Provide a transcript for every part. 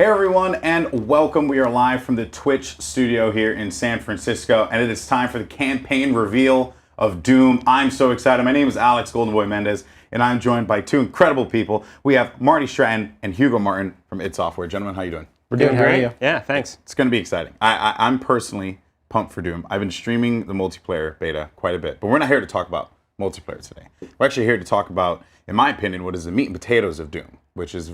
Hey everyone, and welcome. We are live from the Twitch studio here in San Francisco, and it is time for the campaign reveal of Doom. I'm so excited. My name is Alex Goldenboy Mendez, and I'm joined by two incredible people. We have Marty Stratton and Hugo Martin from id Software. Gentlemen, how you doing? We're doing great. Yeah, thanks. It's going to be exciting. I'm personally pumped for Doom. I've been streaming the multiplayer beta quite a bit, but we're not here to talk about multiplayer today. We're actually here to talk about, in my opinion, what is the meat and potatoes of Doom, which is,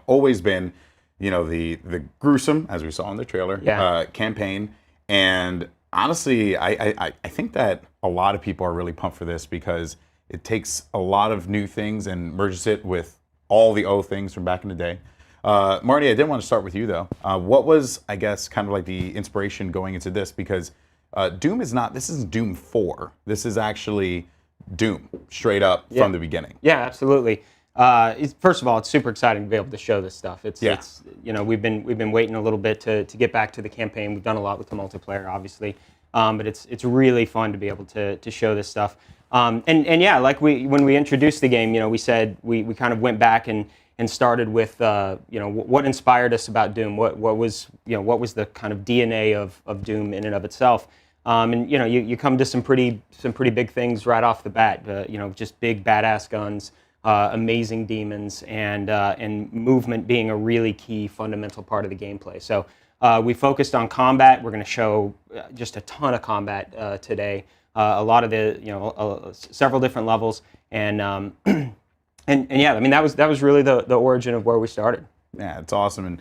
always been, the gruesome, as we saw in the trailer, campaign. And honestly, I think that a lot of people are really pumped for this because it takes a lot of new things and merges it with all the old things from back in the day. Marty, I did want to start with you though. What was, I guess, kind of like the inspiration going into this? Because Doom is not, this isn't Doom 4. This is actually Doom, straight up from the beginning. Yeah, absolutely. First of all, it's super exciting to be able to show this stuff. It's we've been waiting a little bit to get back to the campaign. We've done a lot with the multiplayer, obviously, but it's really fun to be able to show this stuff. And yeah, like when we introduced the game, we said we kind of went back and started with what inspired us about Doom. What was the kind of DNA of Doom in and of itself. And you come to some pretty big things right off the bat. Just big badass guns. Amazing demons and movement being a really key fundamental part of the gameplay. So we focused on combat. We're going to show just a ton of combat today. A lot of the several different levels and yeah, I mean that was really the origin of where we started. Yeah, it's awesome. And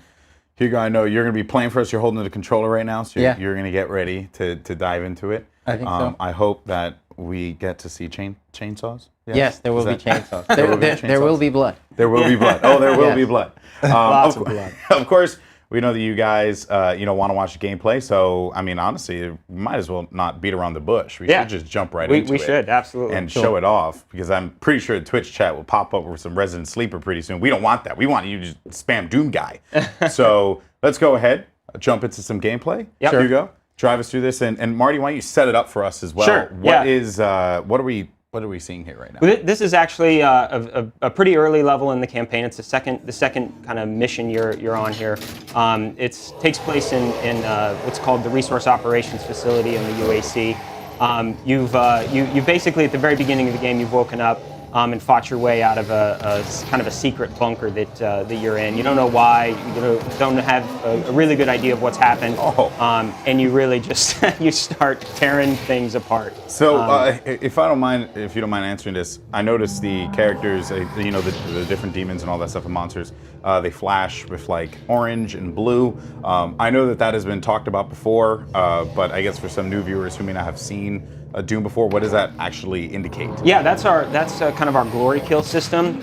Hugo, I know you're going to be playing for us. You're holding the controller right now, so you're going to get ready to dive into it. I think so. I hope that we get to see chainsaws. Yes, there will be chainsaws. There will be blood. There will be blood. Oh, there will be blood. Lots of blood. Of course, we know that you guys, want to watch the gameplay. So, I mean, honestly, we might as well not beat around the bush. We should just jump right into it. We should, absolutely. And show it off, because I'm pretty sure the Twitch chat will pop up with some Resident Sleeper pretty soon. We don't want that. We want you to just spam Doom Guy. So, let's go ahead, jump into some gameplay. Yep. Sure. Hugo, drive us through this. And Marty, why don't you set it up for us as well? Sure. What are we seeing here right now? Well, this is actually a pretty early level in the campaign. It's the second kind of mission you're on here. It takes place in what's called the Resource Operations Facility in the UAC. You've basically at the very beginning of the game you've woken up and fought your way out of a kind of a secret bunker that you're in. You don't know why. You don't have a really good idea of what's happened. And you really just you start tearing things apart. So if you don't mind answering this, I noticed the characters, the different demons and all that stuff and monsters, they flash with like orange and blue. I know that has been talked about before, but I guess for some new viewers who may not have seen Doom before, what does that actually indicate? Yeah, that's kind of our glory kill system.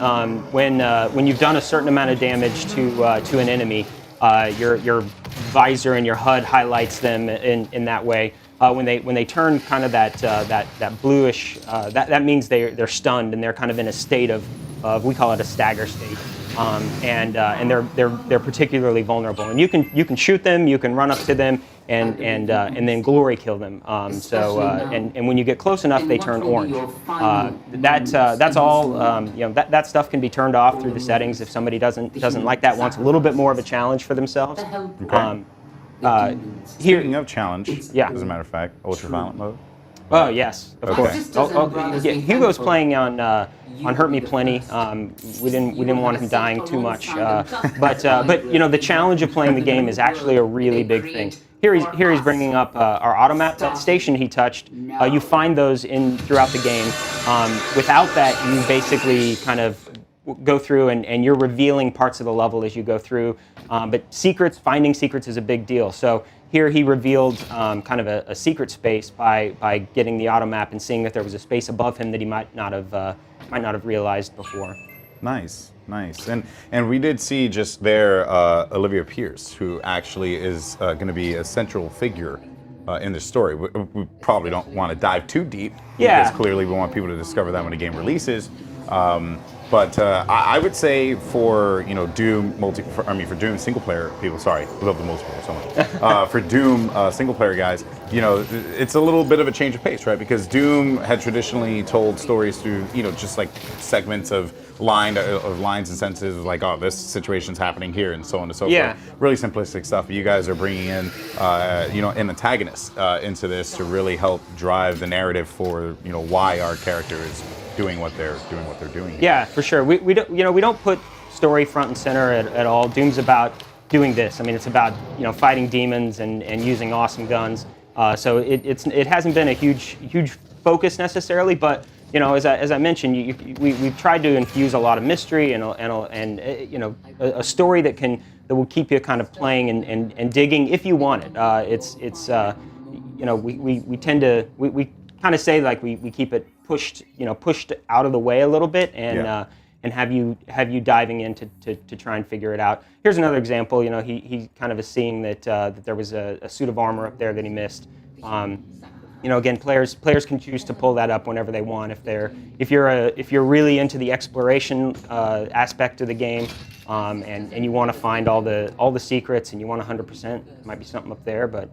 When you've done a certain amount of damage to an enemy, your visor and your HUD highlights them in that way. When they turn kind of that bluish, that means they're stunned and they're kind of in a state of we call it a stagger state. And they're particularly vulnerable. And you can shoot them, you can run up to them, and then glory kill them. And when you get close enough, they turn orange. That's all. That stuff can be turned off through the settings if somebody doesn't like that, wants a little bit more of a challenge for themselves. Okay. Speaking of challenge, as a matter of fact, ultraviolet mode. Oh yes, of course. Hugo's playing on Hurt Me Plenty. We didn't want him dying too much, but the challenge of playing the game is actually a really big thing. Here he's bringing up our automap, that station he touched. You find those throughout the game. Without that, you basically kind of go through and you're revealing parts of the level as you go through. But finding secrets is a big deal. So here he revealed kind of a secret space by getting the automap and seeing that there was a space above him that he might not have realized before. Nice. And we did see just there Olivia Pierce, who actually is going to be a central figure in the story. We probably don't want to dive too deep, because clearly we want people to discover that when the game releases. But I would say for Doom for Doom single player people, sorry, we love the multiplayer so much. For Doom single player guys, it's a little bit of a change of pace, right? Because Doom had traditionally told stories through just like segments of lines and sentences, like, oh, this situation's happening here, and so on and so forth. Really simplistic stuff. You guys are bringing in an antagonist into this to really help drive the narrative for why our character is doing what they're doing. Yeah, for sure. We don't put story front and center at all. Doom's about doing this. I mean, it's about fighting demons and using awesome guns. So it hasn't been a huge focus necessarily, but as I mentioned, we've tried to infuse a lot of mystery and a story that will keep you kind of playing and digging if you want it. We tend to kind of say like we keep it pushed out of the way a little bit and have you diving in to try and figure it out. Here's another example. He kind of is seeing that there was a suit of armor up there that he missed. Again, players can choose to pull that up whenever they want. If you're really into the exploration aspect of the game, and you want to find all the secrets and you want 100%, might be something up there. But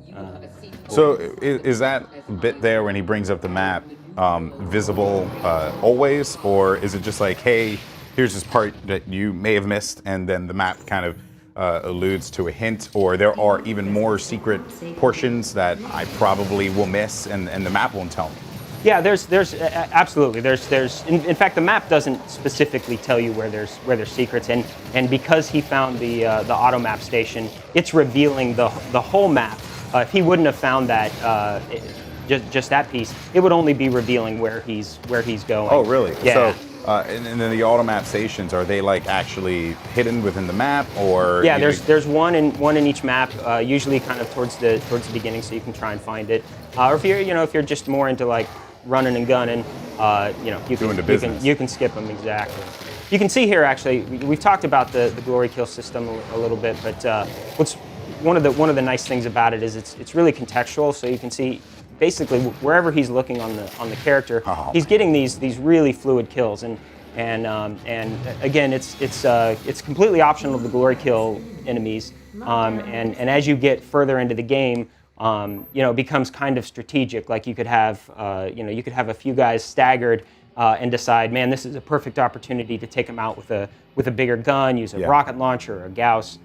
so is that bit there when he brings up the map visible always, or is it just like, hey, here's this part that you may have missed, and then the map kind of alludes to a hint, or there are even more secret portions that I probably will miss and the map won't tell me? Yeah, there's absolutely in fact the map doesn't specifically tell you where there's secrets, and because he found the auto map station, it's revealing the whole map. If he wouldn't have found that just that piece, it would only be revealing where he's going. Oh, really? Yeah. So, and then the auto map stations, are they like actually hidden within the map, or? Yeah, there's one in each map, usually kind of towards the beginning, so you can try and find it. Or if you're just more into like running and gunning, you can skip them. Exactly. You can see here actually we've talked about the glory kill system a little bit, but what's one of the nice things about it is it's really contextual, so you can see basically wherever he's looking on the character, he's getting these really fluid kills, and again it's completely optional to glory kill enemies, and as you get further into the game, it becomes kind of strategic. Like you could have a few guys staggered and decide, man, this is a perfect opportunity to take them out with a bigger gun, use a rocket launcher or a Gauss.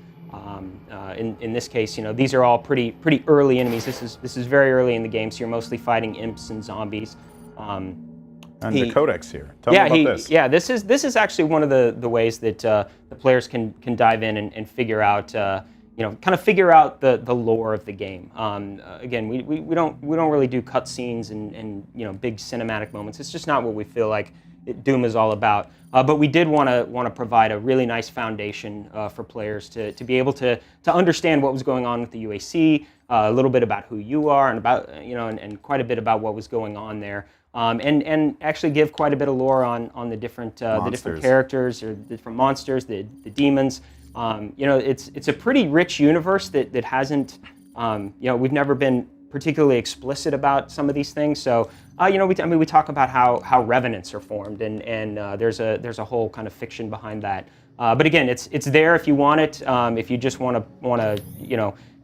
In this case, these are all pretty early enemies. This is very early in the game, so you're mostly fighting imps and zombies. And the codex here. Tell me about this. Yeah, this is actually one of the ways that the players can dive in and figure out kind of figure out the lore of the game. Again, we don't really do cutscenes and big cinematic moments. It's just not what we feel like Doom is all about. But we did want to provide a really nice foundation for players to be able to understand what was going on with the UAC, a little bit about who you are, and about and quite a bit about what was going on there, and actually give quite a bit of lore on the different characters or the different monsters, the demons. It's a pretty rich universe that hasn't we've never been particularly explicit about some of these things. So we talk about how revenants are formed, and there's a whole kind of fiction behind that. But again, it's there if you want it. If you just want to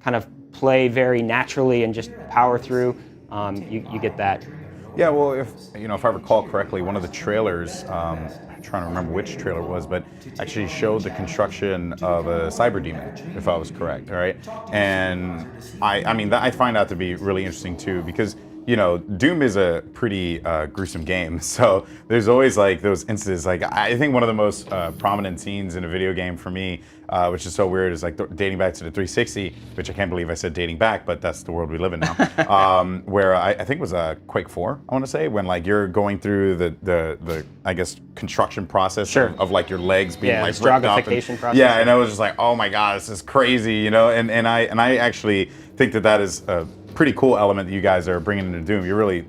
kind of play very naturally and just power through, you get that. Yeah, well, if I recall correctly, one of the trailers, I'm trying to remember which trailer it was, but actually showed the construction of a cyber demon, if I was correct, all right? And I find that to be really interesting too, because Doom is a pretty gruesome game, so there's always like those instances. Like I think one of the most prominent scenes in a video game for me, which is so weird, is like dating back to the 360, which I can't believe I said dating back, but that's the world we live in now. Where I think it was Quake 4, I want to say, when like you're going through the I guess construction process of like your legs being like ripped up. Process. Yeah, and I was just like, oh my god, this is crazy, and I actually think that is a pretty cool element that you guys are bringing into Doom. You're really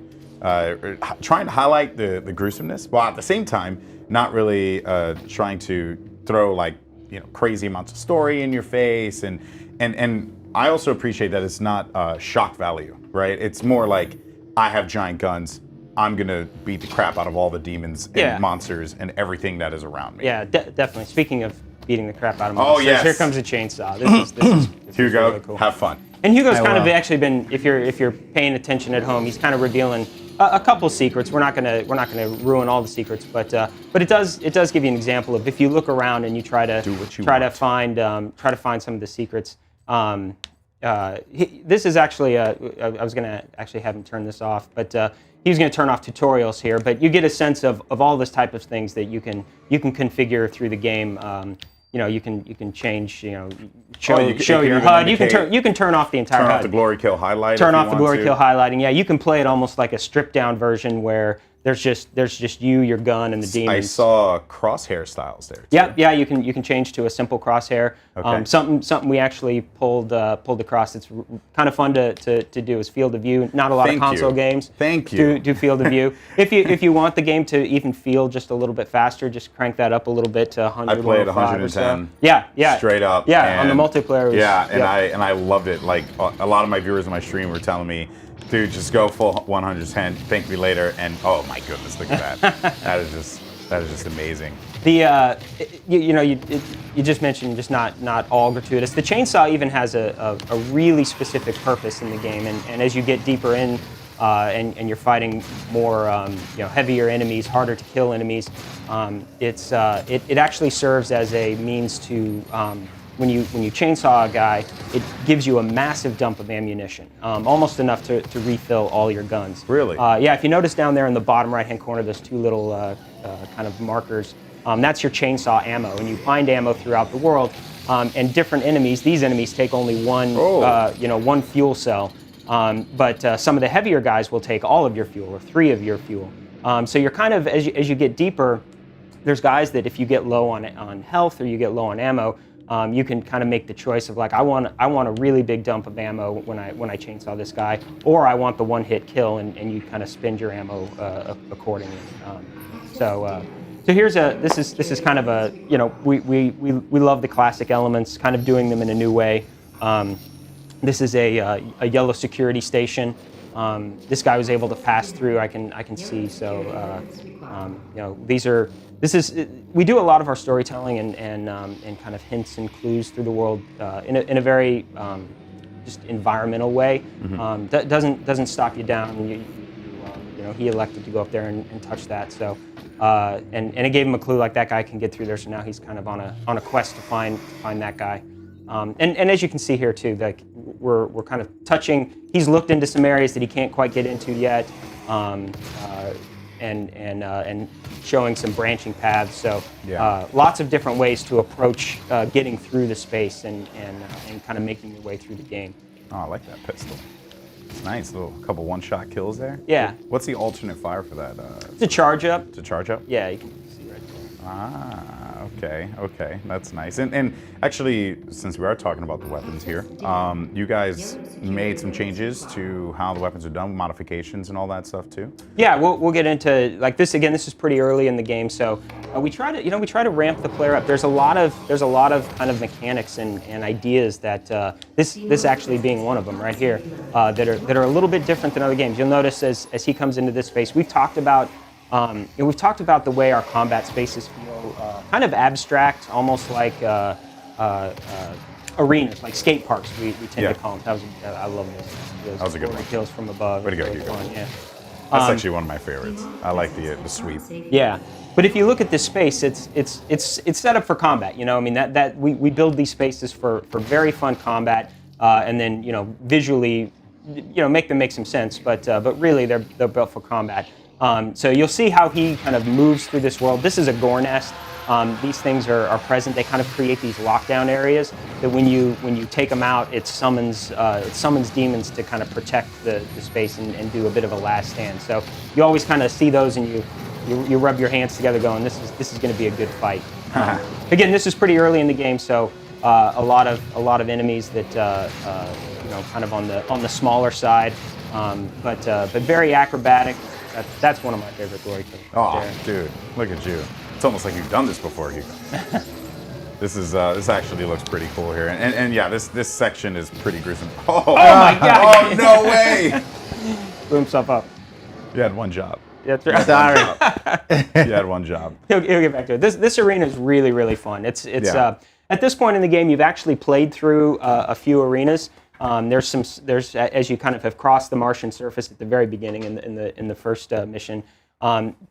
trying to highlight the gruesomeness, while at the same time not really trying to throw like crazy amounts of story in your face, and I also appreciate that it's not shock value, right? It's more like, I have giant guns, I'm gonna beat the crap out of all the demons and monsters and everything that is around me. Yeah, definitely. Speaking of beating the crap out of monsters, yes. here comes a chainsaw. This Here you is go. really cool. Have fun. And Hugo's I kind of will. actually been, if you're paying attention at home, he's kind of revealing a couple secrets. We're not gonna ruin all the secrets, but it does give you an example of if you look around and you try to to find some of the secrets. This is actually I was gonna actually have him turn this off, but he was gonna turn off tutorials here. But you get a sense of all this type of things that you can configure through the game. You can change, show your HUD. You can turn off the entire HUD. Turn off the glory kill highlight. Turn off the glory kill highlighting. Yeah, you can play it almost like a stripped down version where there's just you, your gun, and the demons. I saw crosshair styles there. Yeah, you can change to a simple crosshair. Okay. Something we actually pulled across. It's kind of fun to do is field of view. Not a lot of console games. Thank you. Do field of view. If you want the game to even feel just a little bit faster, just crank that up a little bit to 100. I played 110. So. Yeah. Straight up. Yeah, on the multiplayer. I loved it. Like a lot of my viewers on my stream were telling me, dude, just go full 110. Thank me later. And oh my goodness, look at that. that is just amazing. The you just mentioned just not all gratuitous. The chainsaw even has a really specific purpose in the game, and as you get deeper in and you're fighting more heavier enemies, harder to kill enemies, it actually serves as a means to when you chainsaw a guy, it gives you a massive dump of ammunition, almost enough to refill all your guns. Really? Yeah, if you notice down there in the bottom right-hand corner, there's two little kind of markers. That's your chainsaw ammo, and you find ammo throughout the world. And different enemies, these enemies take only one, one fuel cell. But some of the heavier guys will take all of your fuel, or 3 of your fuel. So you're kind of, as you get deeper, there's guys that if you get low on health or you get low on ammo, you can kind of make the choice of like, I want a really big dump of ammo when I chainsaw this guy, or I want the one-hit kill, and you kind of spend your ammo accordingly. So here's this is kind of a, we love the classic elements, kind of doing them in a new way. This is a yellow security station. This guy was able to pass through. I can see. So we do a lot of our storytelling and kind of hints and clues through the world in a very just environmental way. Mm-hmm. That doesn't stop you down. He elected to go up there and touch that. So and it gave him a clue, like that guy can get through there. So now he's kind of on a quest to find that guy. And as you can see here too, like we're kind of touching. He's looked into some areas that he can't quite get into yet, and showing some branching paths. So lots of different ways to approach getting through the space and kind of making your way through the game. Oh, I like that pistol. It's nice, little couple one-shot kills there. Yeah. What's the alternate fire for that? It's a charge up. To charge up? Yeah, you can see right there. Ah, okay, that's nice. And actually, since we are talking about the weapons here, you guys made some changes to how the weapons are done, modifications and all that stuff too. Yeah, we'll get into like this again. This is pretty early in the game, so we try to ramp the player up. There's a lot of kind of mechanics and ideas that this actually being one of them right here that are a little bit different than other games. You'll notice as he comes into this space, we've talked about the way our combat spaces feel kind of abstract, almost like arenas, like skate parks. We tend to call them. I love those. That was a good one. Kills from above. Way to go, Hugo. Fun, yeah. That's actually one of my favorites. I like the sweep. Yeah, but if you look at this space, it's set up for combat. I mean that we build these spaces for very fun combat, and then visually, make them make some sense. But really they're built for combat. So you'll see how he kind of moves through this world. This is a gore nest. These things are present. They kind of create these lockdown areas that when you take them out, it summons demons to kind of protect the space and do a bit of a last stand. So you always kind of see those and you rub your hands together going, this is going to be a good fight. Again, this is pretty early in the game, so a lot of enemies that kind of on the smaller side, but very acrobatic. That's one of my favorite glory kills. Oh, dude, look at you. It's almost like you've done this before, Hugo. This actually looks pretty cool here. And yeah, this section is pretty gruesome. Oh my God. Oh, no way. Blew himself up. You had one job. That's right. Sorry. You had one job. He'll get back to it. This arena is really, really fun. It's at this point in the game, you've actually played through a few arenas. There's as you kind of have crossed the Martian surface at the very beginning in the first mission.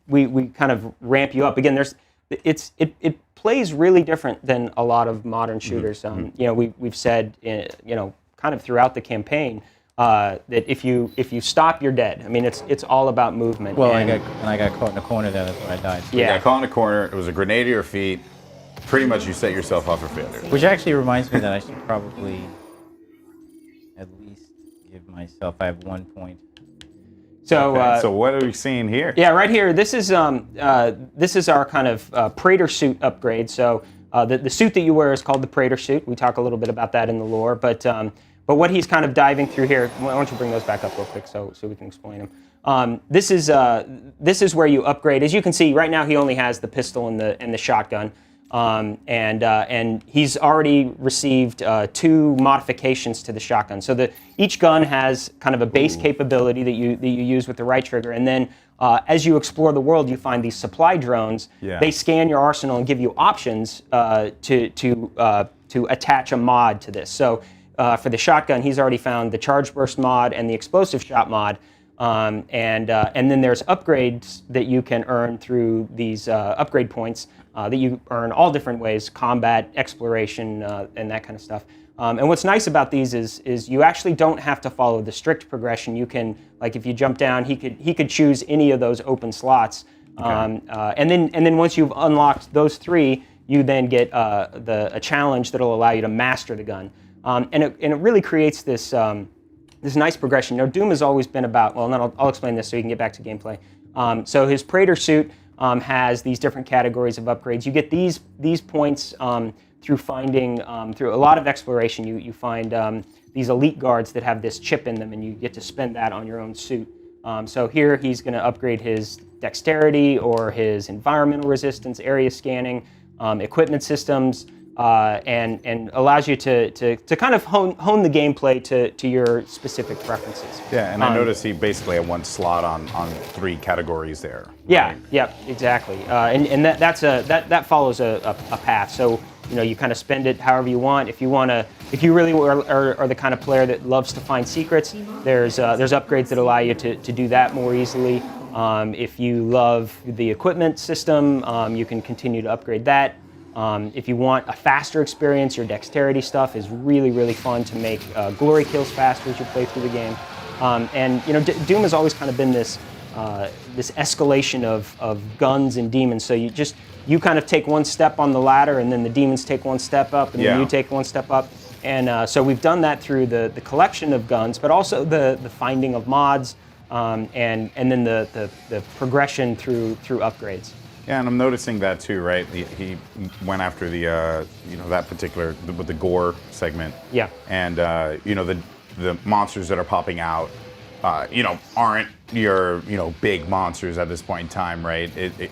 We kind of ramp you up again. It plays really different than a lot of modern shooters. We've said kind of throughout the campaign that if you stop, you're dead. I mean, it's all about movement. Well, I got caught in a corner there. That's where I died. You got caught in a corner. It was a grenade to your feet. Pretty much, you set yourself up for failure. Which actually reminds me that I should probably at least give myself. I have 1 point. So, so what are we seeing here? Yeah, right here. This is our kind of Praetor suit upgrade. So the suit that you wear is called the Praetor suit. We talk a little bit about that in the lore, but what he's kind of diving through here. Why don't you bring those back up real quick so we can explain them. This is where you upgrade. As you can see, right now he only has the pistol and the shotgun. And he's already received 2 modifications to the shotgun. So each gun has kind of a base capability that you use with the right trigger, and then as you explore the world, you find these supply drones. Yeah. They scan your arsenal and give you options to attach a mod to this. So for the shotgun, he's already found the charge burst mod and the explosive shot mod. And then there's upgrades that you can earn through these upgrade points that you earn all different ways: combat, exploration, and that kind of stuff. And what's nice about these is you actually don't have to follow the strict progression. You can, like, if you jump down, he could choose any of those open slots. Okay. And then once you've unlocked those 3, you then get a challenge that'll allow you to master the gun. And it really creates this nice progression. Now, Doom has always been about, well, and then I'll explain this so you can get back to gameplay. So his Praetor suit has these different categories of upgrades. You get these points through finding, through a lot of exploration. You find these elite guards that have this chip in them, and you get to spend that on your own suit. So here he's going to upgrade his dexterity or his environmental resistance, area scanning, equipment systems, and allows you to kind of hone the gameplay to your specific preferences. Yeah, and I noticed he basically had 1 slot on 3 categories there. Yeah, right? yeah, exactly. And that follows a path. So you kind of spend it however you want. If you really are the kind of player that loves to find secrets, there's upgrades that allow you to do that more easily. If you love the equipment system, you can continue to upgrade that. If you want a faster experience, your dexterity stuff is really, really fun to make glory kills faster as you play through the game. And Doom has always kind of been this escalation of guns and demons. So you kind of take 1 step on the ladder, and then the demons take 1 step up, and then you take 1 step up. And so we've done that through the collection of guns, but also the finding of mods, and then the progression through upgrades. Yeah, and I'm noticing that too, right? He went after the that particular with the gore segment. Yeah. And the monsters that are popping out, aren't your big monsters at this point in time, right?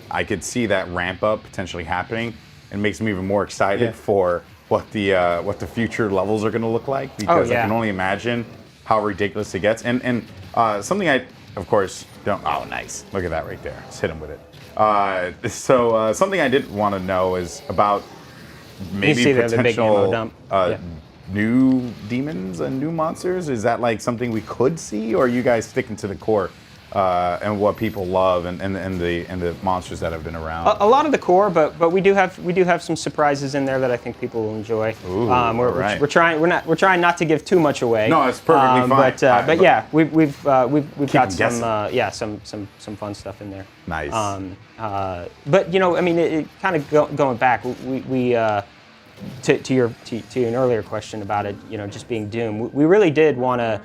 I could see that ramp up potentially happening, and makes me even more excited for what the future levels are going to look like, because I can only imagine how ridiculous it gets. And something I, of course, don't. Oh, nice! Look at that right there. Just hit him with it. So something I did want to know is about maybe potential new demons and new monsters. Is that like something we could see, or are you guys sticking to the core and what people love and the monsters that have been around? A lot of the core, but we do have some surprises in there that I think people will enjoy. Ooh, we're trying not to give too much away. No, it's perfectly fine. But yeah, we've got some fun stuff in there. Nice. But I mean, it kind of going back, we to your an earlier question about it, just being Doom. We really did want to.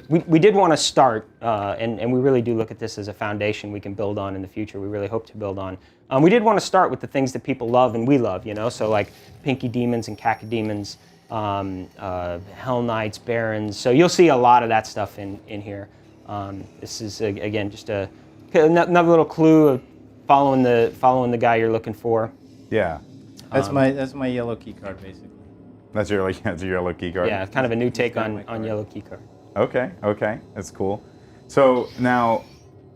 We did want to start, and we really do look at this as a foundation we can build on in the future. We really hope to build on. We did want to start with the things that people love and we love, so like Pinky Demons and Cacodemons, Hell Knights, Barons. So you'll see a lot of that stuff in here. This is again just another little clue of following the guy you're looking for. Yeah. That's my yellow key card, basically. That's your yellow key card. Yeah, kind of a new take on yellow key card. Okay, that's cool. So now,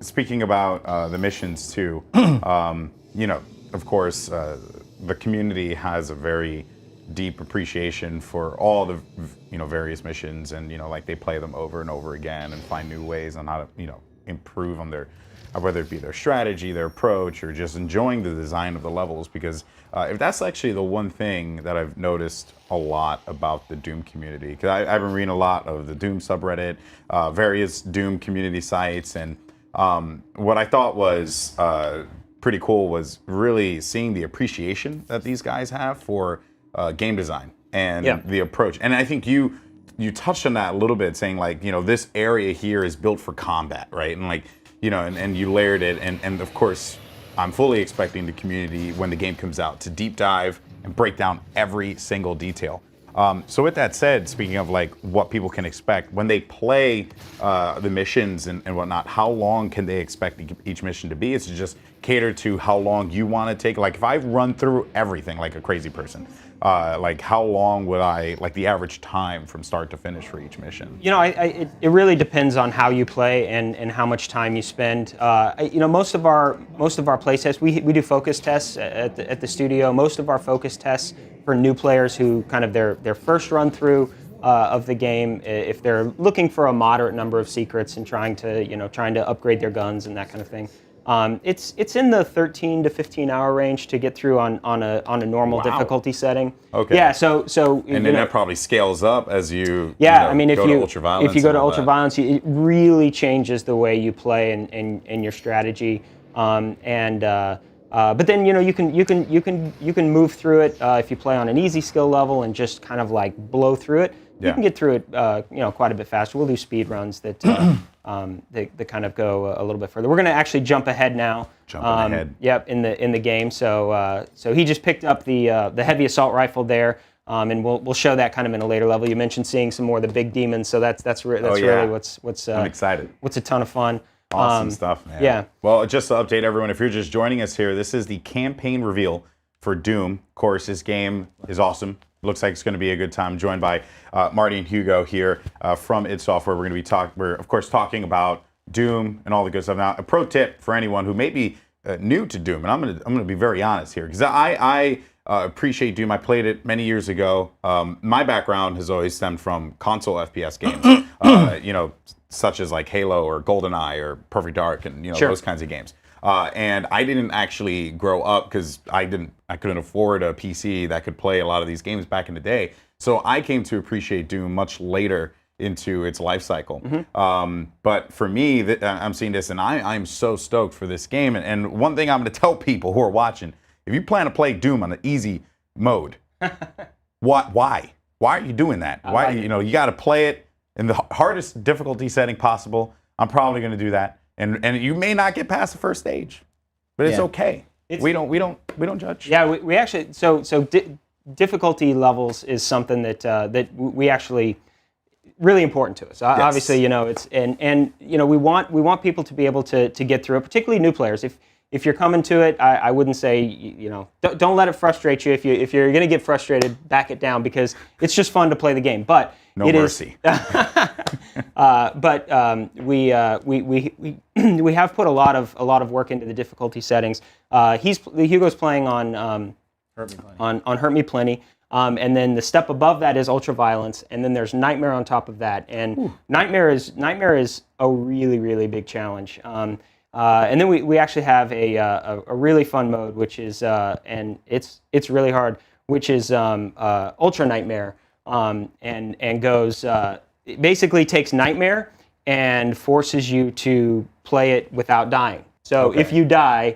speaking about the missions too, you know, of course, the community has a very deep appreciation for all the various missions, and like they play them over and over again and find new ways on how to improve on their whether it be their strategy, their approach, or just enjoying the design of the levels. Because if that's actually the one thing that I've noticed a lot about the Doom community, because I've been reading a lot of the Doom subreddit, various Doom community sites, and what I thought was pretty cool was really seeing the appreciation that these guys have for game design and the approach. And I think you touched on that a little bit, saying like, this area here is built for combat, right? And like, and you layered it, and of course, I'm fully expecting the community, when the game comes out, to deep dive and break down every single detail. So with that said, speaking of like what people can expect, when they play the missions and whatnot, how long can they expect each mission to be? Is it just cater to how long you want to take? Like if I run through everything like a crazy person, like how long would like the average time from start to finish for each mission? It really depends on how you play and how much time you spend. Most of our play tests, we do focus tests at the studio. Most of our focus tests for new players who kind of their first run through of the game, if they're looking for a moderate number of secrets and trying to upgrade their guns and that kind of thing. It's in the 13 to 15 hour range to get through on a normal difficulty setting. Okay. Yeah. So and then that probably scales up as you I mean, if you go to ultraviolence, it really changes the way you play and your strategy. But then you can move through it if you play on an easy skill level and just kind of like blow through it. You can get through it quite a bit faster. We'll do speed runs that that kind of go a little bit further. We're going to actually jump ahead now. Yep, in the game. So he just picked up the heavy assault rifle there, and we'll show that kind of in a later level. You mentioned seeing some more of the big demons, so that's really what's I'm excited. What's a ton of fun. Awesome stuff, man. Yeah. Well, just to update everyone, if you're just joining us here, this is the campaign reveal for Doom. Of course, this game is awesome. Looks like it's going to be a good time. Joined by Marty and Hugo here from id Software. We're going to be we're of course talking about Doom and all the good stuff. Now, a pro tip for anyone who may be new to Doom, and I'm going to be very honest here, because I appreciate Doom. I played it many years ago. My background has always stemmed from console FPS games, such as like Halo or GoldenEye or Perfect Dark, and those kinds of games. And I didn't actually grow up because I couldn't afford a PC that could play a lot of these games back in the day. So I came to appreciate Doom much later into its life cycle. But for me, I'm seeing this, and I'm so stoked for this game. And one thing I'm going to tell people who are watching: if you plan to play Doom on the easy mode, why are you doing that? Why you got to play it in the hardest difficulty setting possible. I'm probably going to do that. And you may not get past the first stage, but it's okay. We don't judge. Yeah, we actually difficulty levels is something that we actually really important to us. Yes. Obviously, it's and we want people to be able to get through it, particularly new players. If you're coming to it, I wouldn't say don't let it frustrate you. If you're going to get frustrated, back it down, because it's just fun to play the game. But no mercy. We have put a lot of work into the difficulty settings. Hugo's playing on Hurt Me Plenty. And then the step above that is ultraviolence, and then there's Nightmare on top of that. And Nightmare is a really, really big challenge. And then we actually have a really fun mode, which is and it's really hard, which is Ultra Nightmare, and goes it basically takes Nightmare and forces you to play it without dying. So if you die,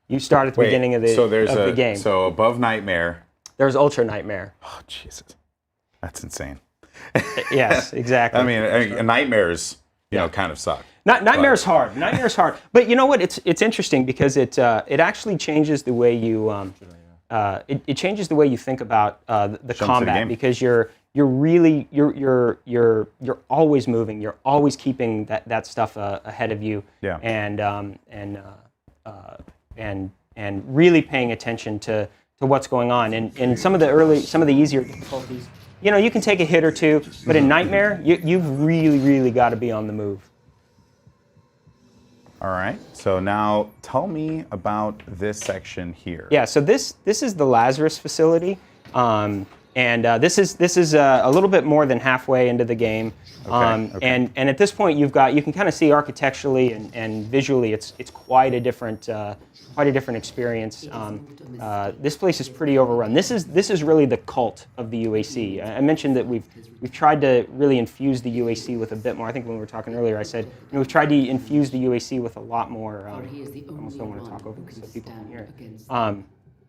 you start at the beginning of the game. So above Nightmare, there's Ultra Nightmare. Oh, Jesus. That's insane. Yes, exactly. I mean, nightmares, kind of suck. Nightmare's hard. Nightmare's hard. But you know what? It's interesting because it actually changes the way you it changes the way you think about the combat, because you're always moving. You're always keeping that stuff ahead of you. Yeah. And really paying attention to what's going on. And some of the easier difficulties, you can take a hit or two, but in Nightmare, you've really, really got to be on the move. All right. So now tell me about this section here. Yeah, so this is the Lazarus facility, and this is a little bit more than halfway into the game. Okay. And at this point, you can kind of see architecturally and visually, it's quite a different experience. This place is pretty overrun. This is really the cult of the UAC. I mentioned that we've tried to really infuse the UAC with a bit more. I think when we were talking earlier, I said we've tried to infuse the UAC with a lot more. I almost don't want to talk over it so people can hear it.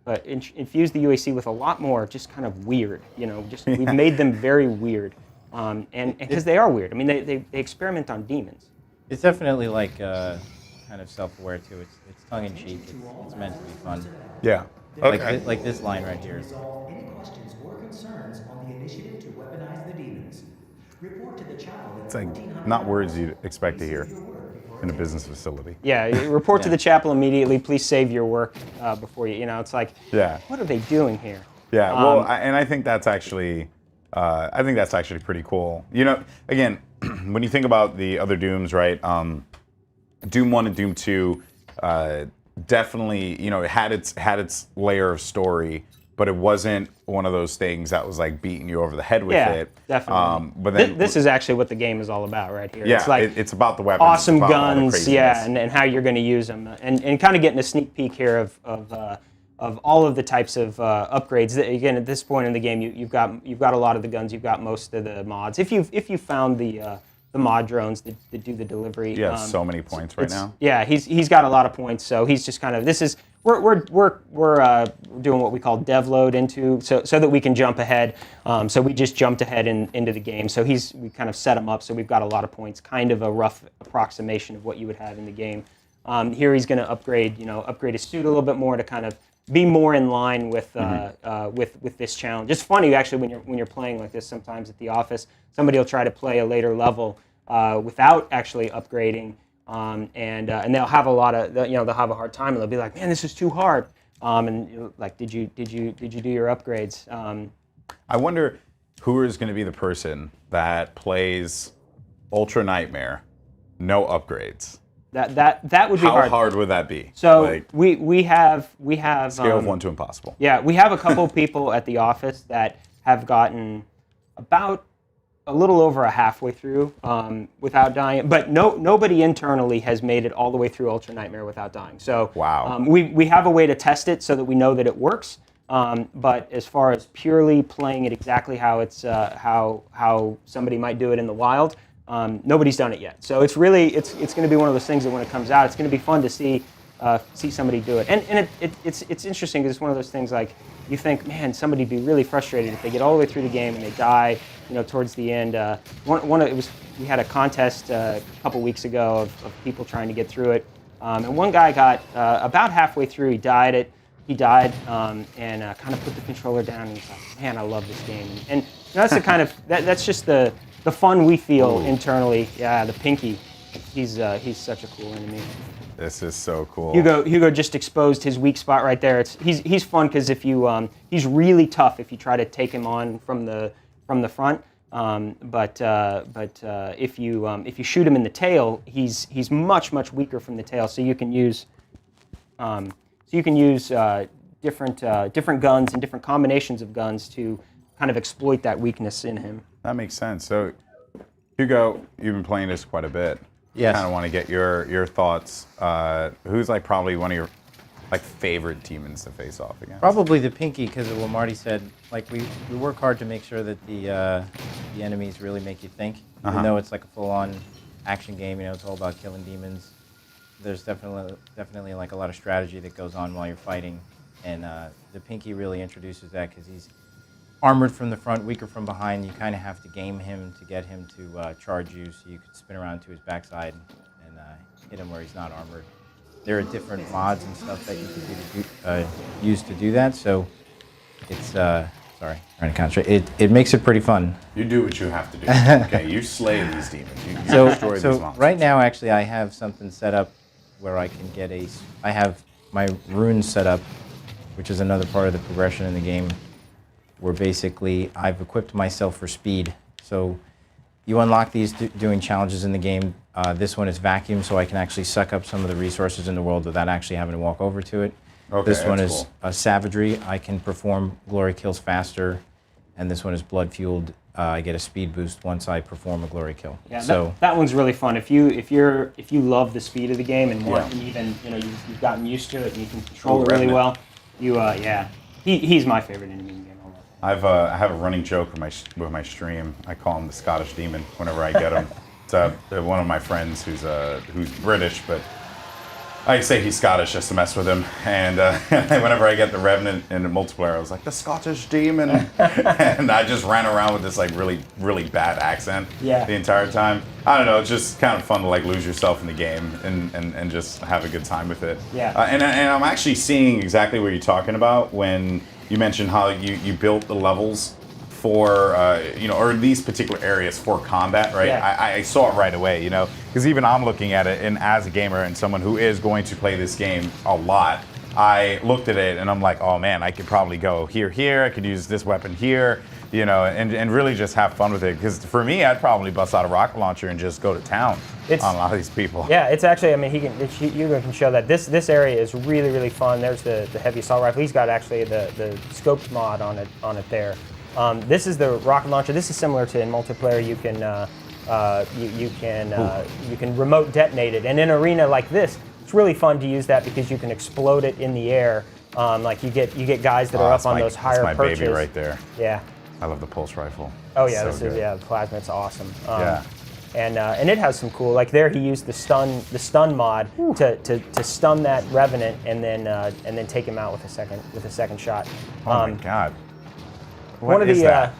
But infuse the UAC with a lot more just kind of weird. Just we've made them very weird, and because they are weird. I mean, they experiment on demons. It's definitely like kind of self-aware too. It's tongue-in-cheek. It's meant to be fun. Yeah. Okay. Like this line right here. Resolve any questions or concerns on the initiative to weaponize the demons. Report to the chapel. It's like not words you'd expect to hear in a business facility. Yeah, you report to the chapel immediately. Please save your work before you. It's like, Yeah. what are they doing here? Yeah. Well, I think that's actually, pretty cool. Again, when you think about the other Dooms, right? Doom 1 and Doom 2, definitely, it had its layer of story, but it wasn't one of those things that was like beating you over the head with it. Definitely. But then this is actually what the game is all about right here. Yeah, it's like it's about the weapons, it's awesome about all the guns, craziness. and how you're going to use them, and kind of getting a sneak peek here of all of the types of upgrades. That, again, at this point in the game, you've got a lot of the guns, you've got most of the mods. If you found the mod drones that do the delivery. You have so many points right now. Yeah, he's got a lot of points, so he's just kind of we're doing what we call dev load into so that we can jump ahead. So we just jumped ahead into the game. So we kind of set him up so we've got a lot of points, kind of a rough approximation of what you would have in the game. Here he's going to upgrade his suit a little bit more to kind of be more in line with this challenge. It's funny actually when you're playing like this sometimes at the office, somebody will try to play a later level without actually upgrading, and they'll have they'll have a hard time and they'll be like, man, this is too hard. And like, did you do your upgrades? I wonder who is going to be the person that plays Ultra Nightmare, no upgrades. That would be hard. How hard would that be? So like, we have scale of 1 to impossible. Yeah, we have a couple people at the office that have gotten about a little over a halfway through without dying, but nobody internally has made it all the way through Ultra Nightmare without dying. So Wow. We have a way to test it so that we know that it works. But as far as purely playing it exactly how it's how somebody might do it in the wild, nobody's done it yet. So it's going to be one of those things that when it comes out, it's going to be fun to see somebody do it. And it's interesting because it's one of those things like you think, man, somebody'd be really frustrated if they get all the way through the game and they die, towards the end. We had a contest a couple weeks ago of people trying to get through it, and one guy got about halfway through. He died, and kind of put the controller down. And he's like, man, I love this game. And that's the kind of that's just the fun we feel internally. Yeah, the Pinky, he's such a cool enemy. This is so cool. Hugo just exposed his weak spot right there. He's fun because if you he's really tough if you try to take him on from the front. But if you shoot him in the tail, he's much weaker from the tail. So you can use different guns and different combinations of guns to kind of exploit that weakness in him. That makes sense. So, Hugo, you've been playing this quite a bit. Yes. Kind of want to get your thoughts. Who's like probably one of your like favorite demons to face off against? Probably the Pinky, because of what Marty said. Like we work hard to make sure that the enemies really make you think. Even though it's like a full-on action game, it's all about killing demons. There's definitely like a lot of strategy that goes on while you're fighting, and the Pinky really introduces that because he's armored from the front, weaker from behind. You kind of have to game him to get him to charge you, so you could spin around to his backside and hit him where he's not armored. There are different mods and stuff that you can use to do that, so it's, sorry, trying to concentrate. It makes it pretty fun. You do what you have to do. Okay, you slay these demons. You destroy these monsters. Right now, actually, I have something set up where I can get I have my runes set up, which is another part of the progression in the game, where basically I've equipped myself for speed. So you unlock these doing challenges in the game. This one is vacuum, so I can actually suck up some of the resources in the world without actually having to walk over to it. Okay, this one that's is cool. savagery. I can perform glory kills faster, and this one is blood fueled. I get a speed boost once I perform a glory kill. Yeah, so that one's really fun. If you love the speed of the game and want and even you've gotten used to it and you can control it really well, he's my favorite enemy in the game. I love him. I have a running joke with my stream. I call him the Scottish Demon whenever I get him. It's one of my friends who's British, but I say he's Scottish just to mess with him. And whenever I get the Revenant in the multiplayer, I was like, the Scottish Demon. And I just ran around with this like really, really bad accent the entire time. I don't know, it's just kind of fun to like lose yourself in the game and just have a good time with it. Yeah. And I'm actually seeing exactly what you're talking about when you mentioned how you built the levels for or these particular areas for combat, right? Yeah. I saw it right away, because even I'm looking at it, and as a gamer and someone who is going to play this game a lot, I looked at it and I'm like, oh man, I could probably go here, I could use this weapon here, and really just have fun with it. Because for me, I'd probably bust out a rocket launcher and just go to town on a lot of these people. Yeah, it's actually, I mean, Hugo can show that this area is really, really fun. There's the heavy assault rifle. He's got actually the scoped mod on it there. This is the rocket launcher. This is similar to in multiplayer. You can remote detonate it, and in an arena like this, it's really fun to use that because you can explode it in the air. Like you get guys that are up on those higher that's my perches. baby right there. Yeah. I love the pulse rifle. Oh yeah, So this good. is the plasma. It's awesome. Yeah. And it has some cool, like there he used the stun mod to stun that Revenant and then take him out with a second shot. Oh my God. One of is the that?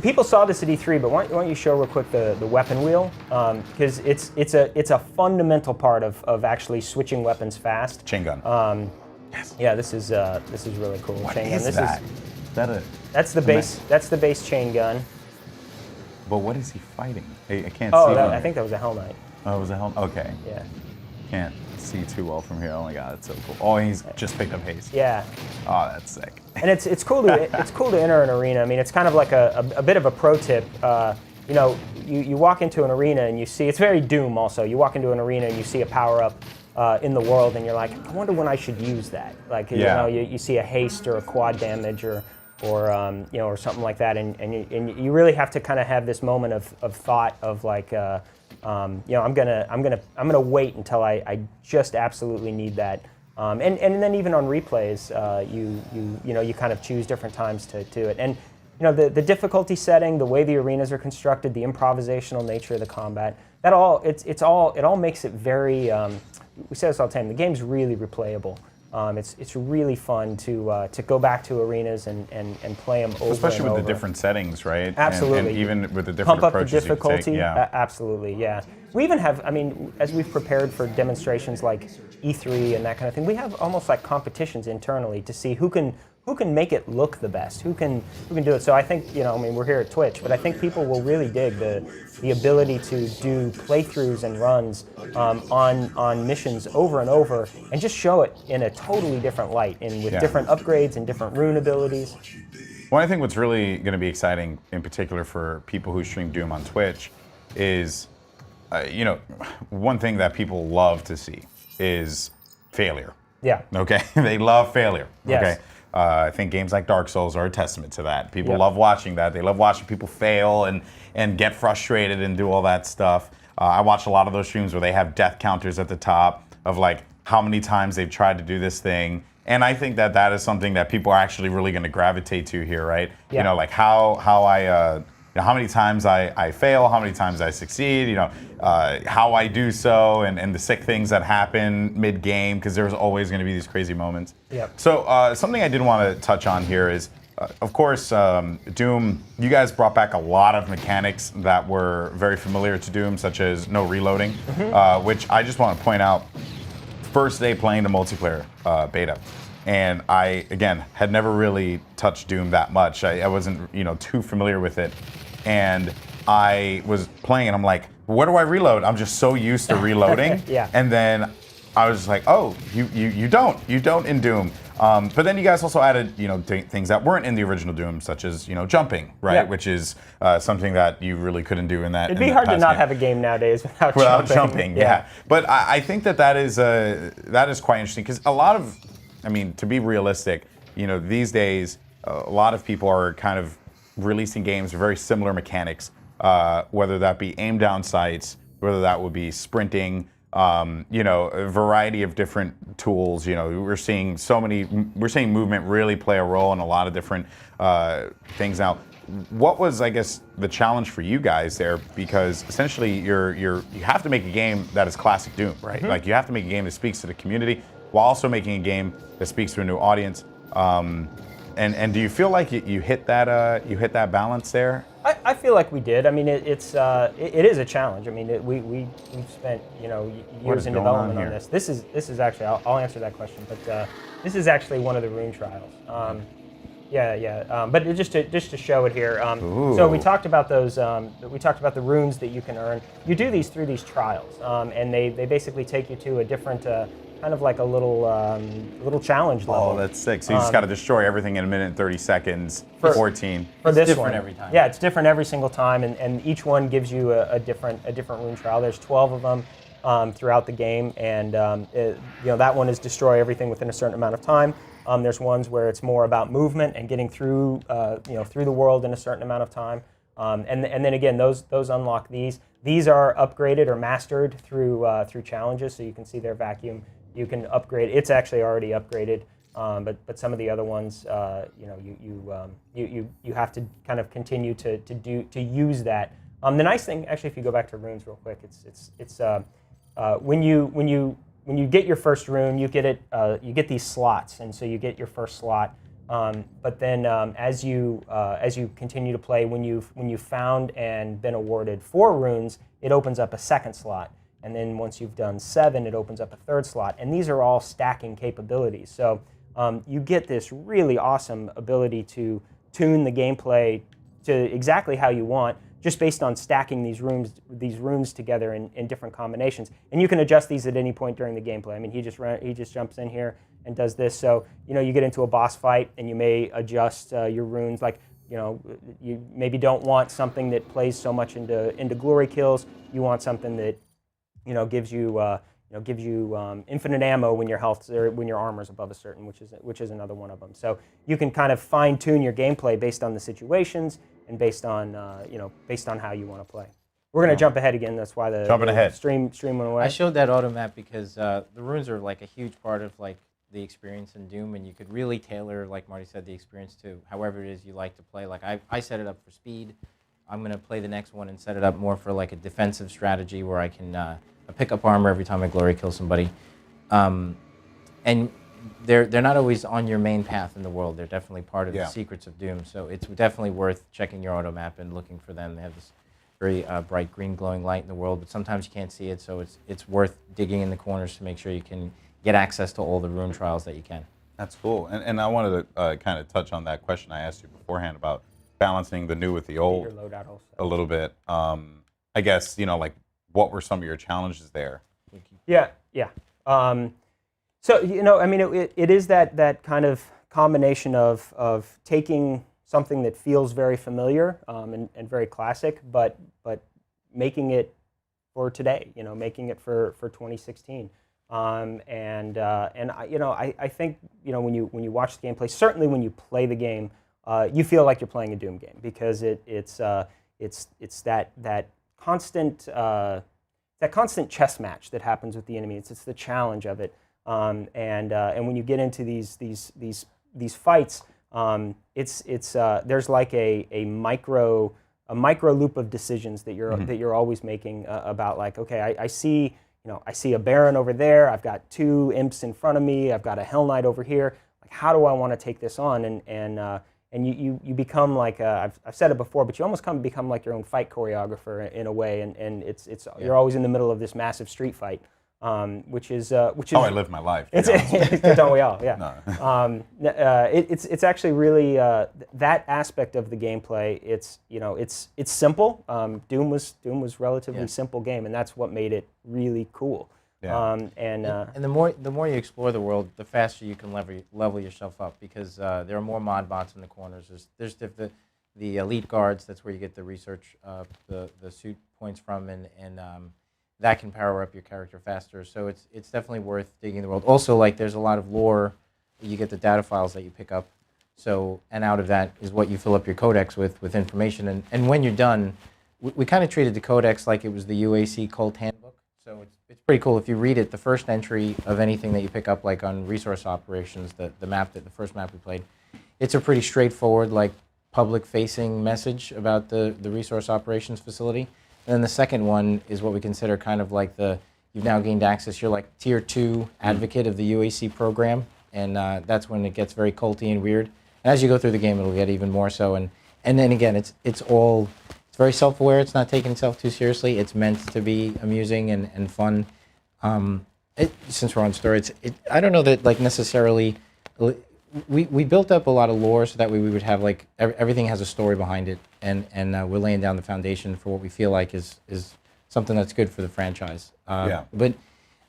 people saw this at E3, but why don't you show real quick the weapon wheel? Because it's a fundamental part of actually switching weapons fast. Chain gun. Yes. Yeah, this is really cool. What chain is gun. that? Is that a? That's the base. That's the base chain gun. But what is he fighting? I can't Oh, see. I think that was a Hell Knight. Oh, it was a helmet. Okay. Yeah. Can't see too well from here. Oh my God, that's so cool. Oh, he's just picked up haste. Yeah. Oh, that's sick. And it's cool to enter an arena. I mean, it's kind of like a bit of a pro tip. You walk into an arena and you see, it's very Doom also. You walk into an arena and you see a power up in the world and you're like, I wonder when I should use that. Like, you see a haste or a quad damage or something like that, and you really have to kind of have this moment of thought of like, I'm gonna wait until I just absolutely need that. And then even on replays, you kind of choose different times to do it. And the difficulty setting, the way the arenas are constructed, the improvisational nature of the combat, it all makes it very. We say this all the time. The game's really replayable. It's really fun to go back to arenas and play them over. Especially and with over. the different settings, right? Absolutely. And even with the different Pump up the approaches difficulty. you can take. Yeah. Absolutely, yeah. We even have, I mean, as we've prepared for demonstrations like E3 and that kind of thing, we have almost like competitions internally to see who can make it look the best, who can do it. So I think, we're here at Twitch, but I think people will really dig the ability to do playthroughs and runs on missions over and over and just show it in a totally different light and with different upgrades and different rune abilities. Well, I think what's really going to be exciting, in particular for people who stream Doom on Twitch, is, one thing that people love to see is failure. Yeah. Okay, they love failure. Yes. Okay. I think games like Dark Souls are a testament to that. People love watching that. They love watching people fail and get frustrated and do all that stuff. I watch a lot of those streams where they have death counters at the top of like how many times they've tried to do this thing. And I think that is something that people are actually really going to gravitate to here, right? Yeah. Like how many times I fail, how many times I succeed, how I do so, and the sick things that happen mid-game, because there's always going to be these crazy moments. Yep. So something I did want to touch on here is, of course, Doom, you guys brought back a lot of mechanics that were very familiar to Doom, such as no reloading, which I just want to point out, first day playing the multiplayer beta. And I, again, had never really touched Doom that much. I wasn't, too familiar with it. And I was playing and I'm like, where do I reload? I'm just so used to reloading. Yeah. And then I was just like, oh, you don't in Doom. But then you guys also added, things that weren't in the original Doom, such as, jumping, right? Yeah. Which is something that you really couldn't do in that. It'd be hard to not have a game nowadays without jumping. Yeah. But I think that is quite interesting because a lot of, to be realistic, these days a lot of people are kind of releasing games with very similar mechanics, whether that be aim down sights, whether that would be sprinting. A variety of different tools. We're seeing movement really play a role in a lot of different things now. What was, I guess, the challenge for you guys there? Because essentially, you have to make a game that is classic Doom, right? Mm-hmm. Like you have to make a game that speaks to the community while also making a game that speaks to a new audience. And do you feel like you hit that balance there? I feel like we did. It is a challenge. We've spent years in development on this. This is actually I'll answer that question, but this is actually one of the rune trials. But just to show it here. So we talked about those. We talked about the runes that you can earn. You do these through these trials, and they basically take you to a different. Kind of like a little challenge level. Oh, that's sick. So you just got to destroy everything in a minute and 30 seconds, 14. For this different one every time. Yeah, it's different every single time, and each one gives you a different rune trial. There's 12 of them throughout the game, and that one is destroy everything within a certain amount of time. There's ones where it's more about movement and getting through through the world in a certain amount of time. And then again, those unlock these. These are upgraded or mastered through challenges, so you can see their vacuum. You can upgrade. It's actually already upgraded, but some of the other ones, you have to kind of continue to use that. The nice thing, actually, if you go back to runes real quick, it's when you get your first rune, you get these slots, and so you get your first slot. But then as you continue to play, when you've found and been awarded 4 runes, it opens up a second slot. And then once you've done 7, it opens up a third slot. And these are all stacking capabilities. So you get this really awesome ability to tune the gameplay to exactly how you want, just based on stacking these runes together in different combinations. And you can adjust these at any point during the gameplay. He just jumps in here and does this. So you get into a boss fight, and you may adjust your runes. Like you maybe don't want something that plays so much into glory kills. You want something that gives you infinite ammo when your health or when your armor's above a certain, which is another one of them. So you can kind of fine tune your gameplay based on the situations and based on how you want to play. We're gonna jump ahead again. That's why the stream went away. I showed that auto map because the runes are like a huge part of like the experience in Doom, and you could really tailor, like Marty said, the experience to however it is you like to play. Like I set it up for speed. I'm gonna play the next one and set it up more for like a defensive strategy where I can pick up armor every time I glory kill somebody. And they're not always on your main path in the world. They're definitely part of the secrets of Doom. So it's definitely worth checking your auto map and looking for them. They have this very bright green glowing light in the world, but sometimes you can't see it. So it's worth digging in the corners to make sure you can get access to all the rune trials that you can. That's cool. And I wanted to kind of touch on that question I asked you beforehand about balancing the new with the old a little bit. I guess, what were some of your challenges there? Yeah. So it is that kind of combination of taking something that feels very familiar and very classic, but making it for today. Making it for 2016. I think when you watch the gameplay, certainly when you play the game, you feel like you're playing a Doom game because it's that constant chess match that happens with the enemy. It's the challenge of it, and when you get into these fights, there's like a micro loop of decisions that you're always making about, like, okay, I see a Baron over there. I've got 2 imps in front of me. I've got a Hell Knight over here. Like, how do I want to take this on? And you become like I've said it before, but you almost become like your own fight choreographer in a way, and you're always in the middle of this massive street fight, which is how I live my life. Don't we all? Yeah. No. It's actually really that aspect of the gameplay. It's simple. Doom was relatively simple game, and that's what made it really cool. Yeah. And the more you explore the world, the faster you can level yourself up, because there are more mod bots in the corners. There's the elite guards. That's where you get the research, the suit points from, and that can power up your character faster. So it's definitely worth digging the world. Also, like, there's a lot of lore. You get the data files that you pick up. So, and out of that is what you fill up your codex with information. And when you're done, we kind of treated the codex like it was the UAC cult handbook. So it's pretty cool. If you read it, the first entry of anything that you pick up, like on resource operations, the first map we played, it's a pretty straightforward, like, public-facing message about the resource operations facility. And then the second one is what we consider kind of like you've now gained access. You're like tier 2 advocate of the UAC program, and that's when it gets very culty and weird. And as you go through the game, it'll get even more so. And then again, it's very self-aware. It's not taking itself too seriously. It's meant to be amusing and fun. Since we're on story, I don't know that, like, necessarily. We built up a lot of lore so that way we would have, like, everything has a story behind it, and we're laying down the foundation for what we feel like is something that's good for the franchise. But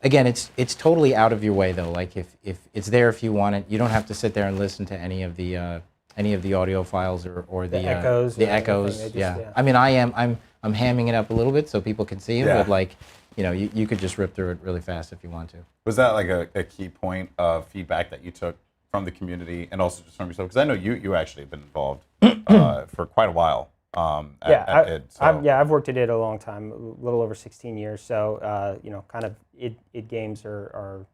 again, it's totally out of your way, though. Like, if it's there if you want it, you don't have to sit there and listen to any of the audio files or the echoes. The echoes. Just, yeah. I mean, I'm hamming it up a little bit so people can see it, but, like, you could just rip through it really fast if you want to. Was that like a key point of feedback that you took from the community and also just from yourself? Because I know you actually have been involved for quite a while. I've worked at it a long time, a little over 16 years. So kind of id games are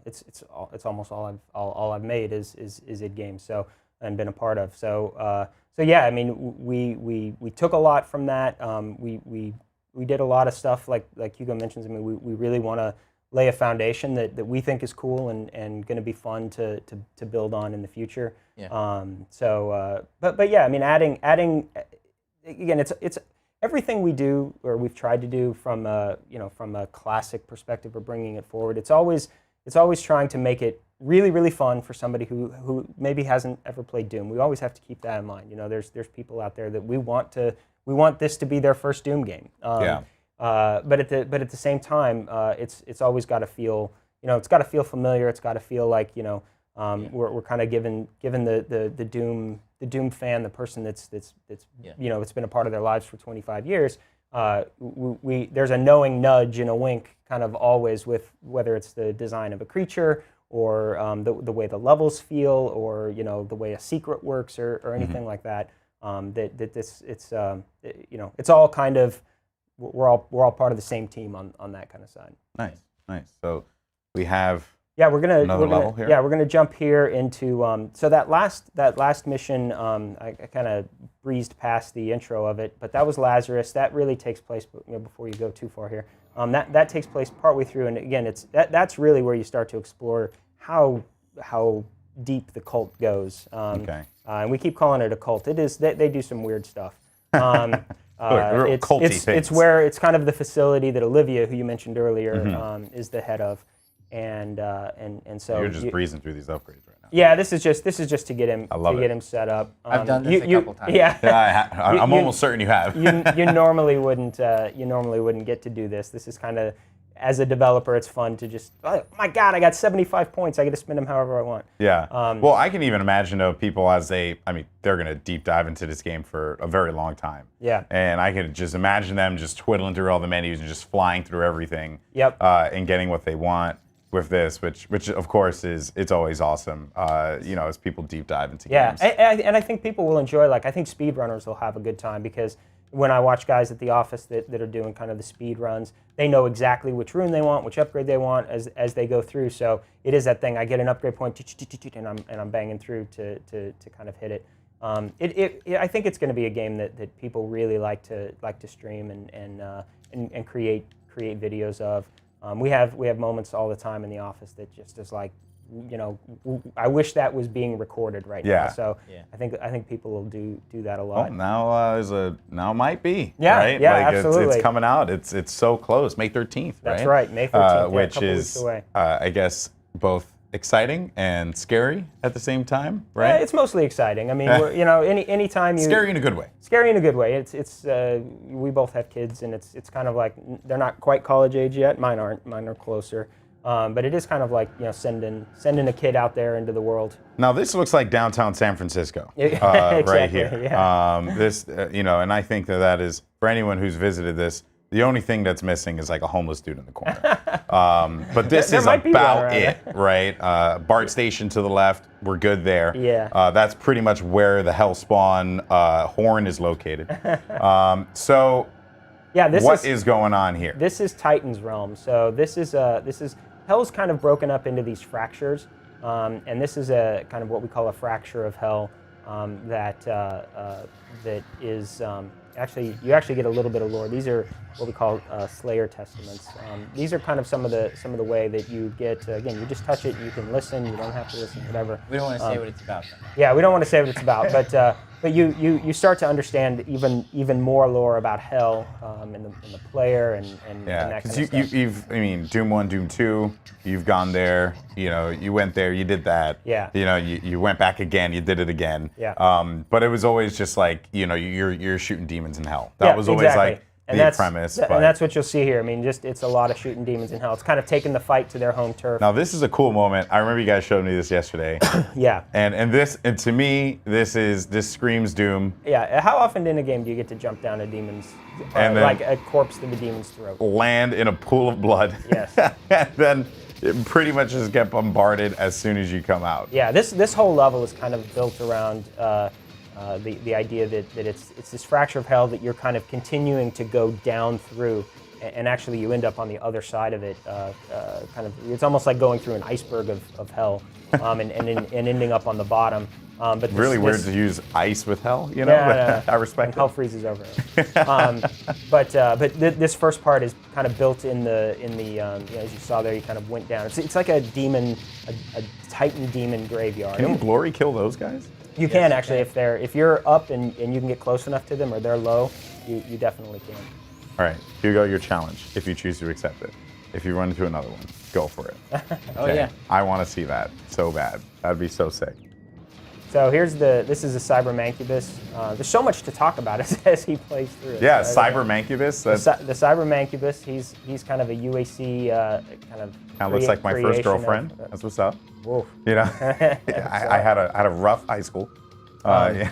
it's almost all I've made is id games. So, and been a part of. So yeah, I mean, we took a lot from that. We did a lot of stuff like Hugo mentions. I mean, we really want to lay a foundation that we think is cool and going to be fun to build on in the future. Yeah. But yeah, I mean, adding again, it's everything we do or we've tried to do from a classic perspective or bringing it forward. It's always trying to make it really, really fun for somebody who maybe hasn't ever played Doom. We always have to keep that in mind. There's people out there that we want this to be their first Doom game. But at the same time, it's always got to feel, it's got to feel familiar. It's got to feel like, we're kind of given the Doom fan, the person that's it's been a part of their lives for 25 years. There's a knowing nudge and a wink kind of always with whether it's the design of a creature or the way the levels feel or the way a secret works or anything like that. It's all kind of, we're all part of the same team on that kind of side. Nice. So we have we're another level here. Yeah, we're gonna jump here into so that last mission. I kind of breezed past the intro of it, but that was Lazarus. That really takes place before you go too far here. That takes place partway through, and again, that's really where you start to explore how deep the cult goes. And we keep calling it a cult. It is. They do some weird stuff. It's where it's kind of the facility that Olivia, who you mentioned earlier, is the head of, and so you're just breezing through these upgrades right now. Yeah, this is just to get him set up. I've done this a couple times. Yeah, I'm almost certain you have. you normally wouldn't get to do this. This is kind of, as a developer, it's fun to just, oh my God, I got 75 points. I get to spend them however I want. Yeah. Well, I can even imagine though people they're going to deep dive into this game for a very long time. Yeah. And I can just imagine them just twiddling through all the menus and just flying through everything. Yep. And getting what they want with this, which of course it's always awesome. As people deep dive into games. Yeah, and I think people will enjoy. Like, I think speedrunners will have a good time because when I watch guys at the office that are doing kind of the speed runs, they know exactly which rune they want, which upgrade they want as they go through. So it is that thing. I get an upgrade point, and I'm banging through to kind of hit it. I think it's going to be a game that people really like to stream and create videos of. We have moments all the time in the office that just is like, I wish that was being recorded right now. So I think people will do that a lot. Well, now might be. Yeah, right? yeah, like absolutely. It's coming out. It's so close. May 13th, right? That's right, May 13th. Which a couple is, weeks away. I guess, both exciting and scary at the same time, Yeah, right? it's mostly exciting. I mean, anytime you Scary in a good way. scary in a good way. It's we both have kids, and it's kind of like they're not quite college age yet. Mine aren't. Mine are closer. But it is kind of like sending a kid out there into the world. Now this looks like downtown San Francisco, Exactly, right here. yeah. This, and I think that is for anyone who's visited this. The only thing that's missing is like a homeless dude in the corner. But this There is might be one about around it, right? BART station to the left, we're good there. Yeah. That's pretty much where the Hellspawn horn is located. So Yeah, what is going on here? This is Titan's realm. So this is Hell's kind of broken up into these fractures, and this is a kind of what we call a fracture of Hell that is actually you actually get a little bit of lore. These are what we call Slayer testaments. These are kind of some of the way that you get. Again, you just touch it, you can listen. You don't have to listen, whatever. We don't want to say what it's about. Though. Yeah, we don't want to say what it's about, but you start to understand even more lore about Hell in the player and Yeah, that because kind of stuff. Doom 1, Doom 2, you've gone there, you went there, you did that. Yeah. You went back again, you did it again. Yeah. But it was always just like, you're shooting demons in hell. That was always exactly. like And the premise. And that's what you'll see here. I mean, it's a lot of shooting demons in Hell. It's kind of taking the fight to their home turf. Now this is a cool moment. I remember you guys showed me this yesterday. Yeah. And to me, this screams Doom. Yeah. How often in a game do you get to jump down a demon's, And then- like a corpse to the demon's throat? Land in a pool of blood. Yes. And then it pretty much just get bombarded as soon as you come out. Yeah. This whole level is kind of built around the idea that it's this fracture of Hell that you're kind of continuing to go down through, and actually you end up on the other side of it. Kind of, it's almost like going through an iceberg of Hell, and ending up on the bottom. But this, Really weird this, to use ice with Hell, Yeah, but I respect Hell it. freezes over. But this first part is kind of built in the as you saw there, you kind of went down. It's like a demon, a Titan demon graveyard. Can Glory kill those guys? You can actually if you're up and you can get close enough to them, or they're low, you definitely can. All right, Hugo, your challenge, if you choose to accept it. If you run into another one, go for it. Oh yeah. I want to see that so bad. That'd be so sick. So this is a Cyber Mancubus. There's so much to talk about as he plays through it. Yeah, So, Cyber Mancubus. The Cyber Mancubus, he's kind of a UAC kind of. Kind of looks like my first creation girlfriend. of- That's what's up. Whoa. I had a rough high school. Yeah.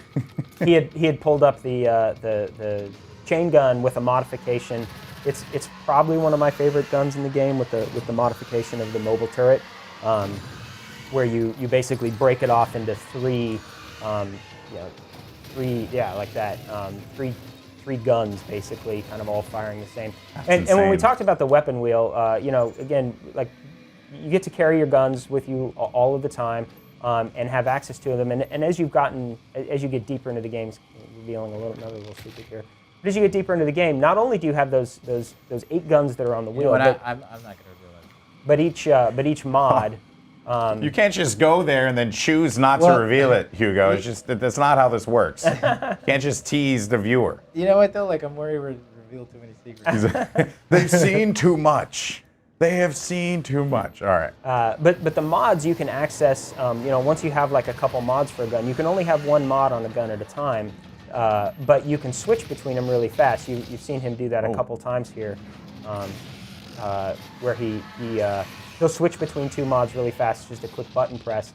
He had pulled up the chain gun with a modification. It's probably one of my favorite guns in the game with the modification of the mobile turret, where you basically break it off into three guns basically, kind of all firing the same. And when we insane. talked about the weapon wheel, again, like you get to carry your guns with you all of the time. And have access to them, and as you get deeper into the games, revealing another little secret here. But as you get deeper into the game, not only do you have those 8 guns that are on the wheel, I'm not going to reveal it. but each mod. You can't just go there and then choose not to reveal it, Hugo. It's just that's not how this works. You can't just tease the viewer. You know what though? Like I'm worried we reveal too many secrets. They've seen too much. They have seen too much. All right. But the mods you can access, once you have like a couple mods for a gun, you can only have one mod on a gun at a time, but you can switch between them really fast. You've seen him do that a couple times here, where he'll switch between 2 mods really fast, just a quick button press.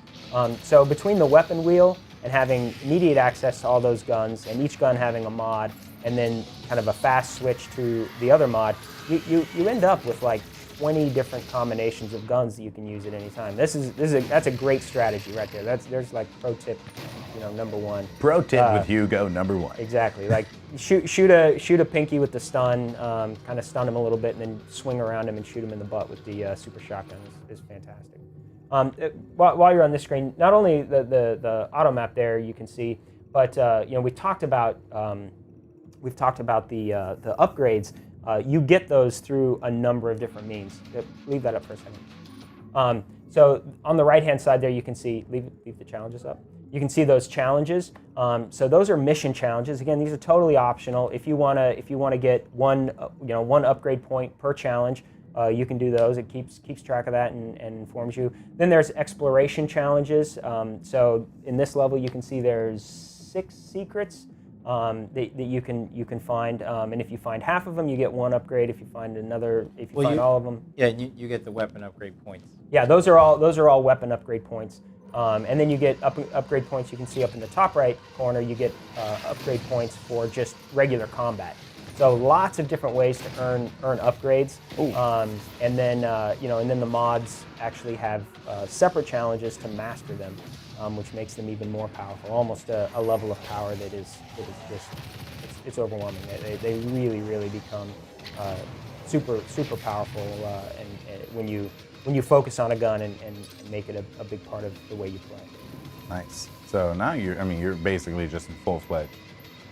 So between the weapon wheel and having immediate access to all those guns, and each gun having a mod, and then kind of a fast switch to the other mod, you end up with like 20 different combinations of guns that you can use at any time. That's a great strategy right there. There's like pro tip, number 1. Pro tip with Hugo, number 1. Exactly. Like shoot a pinky with the stun, kind of stun him a little bit, and then swing around him and shoot him in the butt with the super shotgun is fantastic. While you're on this screen, not only the auto map there you can see, but we've talked about the upgrades. You get those through a number of different means. Leave that up for a second. So on the right-hand side there, you can see, leave the challenges up. You can see those challenges. So those are mission challenges. Again, these are totally optional. If you wanna get one upgrade point per challenge, you can do those. It keeps track of that and informs you. Then there's exploration challenges. So in this level, you can see there's 6 secrets that you can find, and if you find half of them, you get 1 upgrade. If you find all of them, yeah, you get the weapon upgrade points. yeah, those are all weapon upgrade points. And then you get upgrade points. You can see up in the top right corner, you get upgrade points for just regular combat. So lots of different ways to earn upgrades. And then and then the mods actually have separate challenges to master them, which makes them even more powerful. Almost a level of power that is just it's overwhelming. They really become super powerful, and when you focus on a gun and make it a big part of the way you play. Nice. So now you're basically just in full-fledged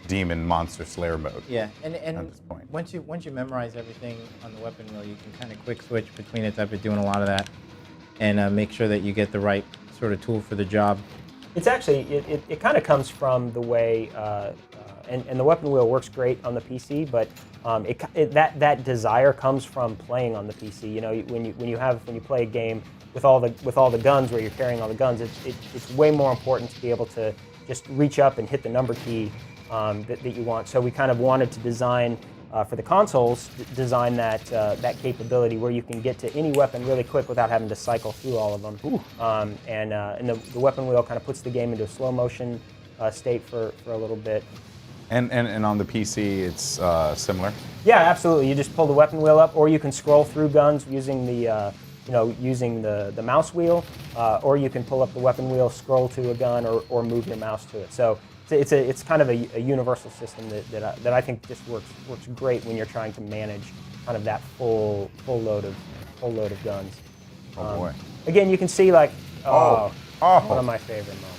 demon monster slayer mode. Yeah, and at this point. once you memorize everything on the weapon wheel, you can kind of quick switch between it. I've been doing a lot of that, and make sure that you get the right sort of tool for the job. It's actually it kind of comes from the way and the weapon wheel works great on the PC, but that desire comes from playing on the PC. You know, when you play a game with all the guns, where you're carrying all the guns, it's way more important to be able to just reach up and hit the number key that you want. So we kind of wanted to design for the consoles, design that capability where you can get to any weapon really quick without having to cycle through all of them. And the weapon wheel kind of puts the game into a slow motion state for a little bit. And on the PC, it's similar. Yeah, absolutely. You just pull the weapon wheel up, or you can scroll through guns using the the mouse wheel, or you can pull up the weapon wheel, scroll to a gun, or move your mouse to it. So it's kind of a universal system that I think just works great when you're trying to manage kind of that full load of guns. Oh boy. Again, you can see like Oh. one of my favorite moments.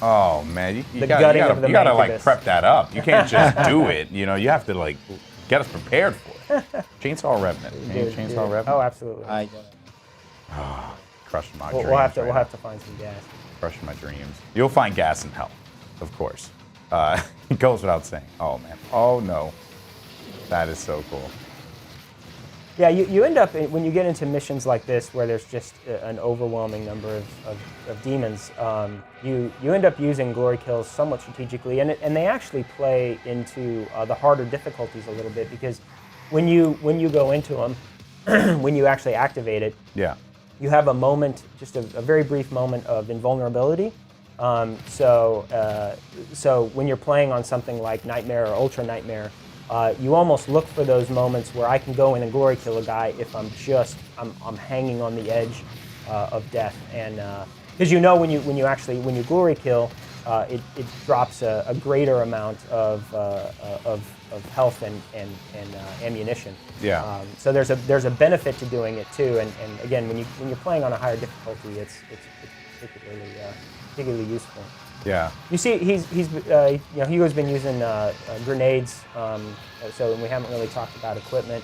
Oh man, you The gotta gutting of the like mancubus. prep that up. You can't just do it. You know, you have to like get us prepared for it. Chainsaw Revenant. Dude, Chainsaw dude. Revenant. Oh, absolutely. Crushing my We'll dreams. have to right we'll have to find some gas. now. Crushing my dreams. You'll find gas in hell, of course. It goes without saying. Oh man. Oh no. That is so cool. Yeah, you end up, when you get into missions like this where there's just an overwhelming number of demons, you end up using glory kills somewhat strategically, and they actually play into the harder difficulties a little bit, because when you go into them, when you actually activate it, Yeah. you have a moment, just a very brief moment of invulnerability. So when you're playing on something like Nightmare or Ultra Nightmare, you almost look for those moments where I can go in and glory kill a guy if I'm hanging on the edge of death, and because when you glory kill, it drops a greater amount of health and ammunition. Yeah. So there's a benefit to doing it too, and again, when you're playing on a higher difficulty, it's particularly useful. Yeah. You see, Hugo's been using grenades, so we haven't really talked about equipment.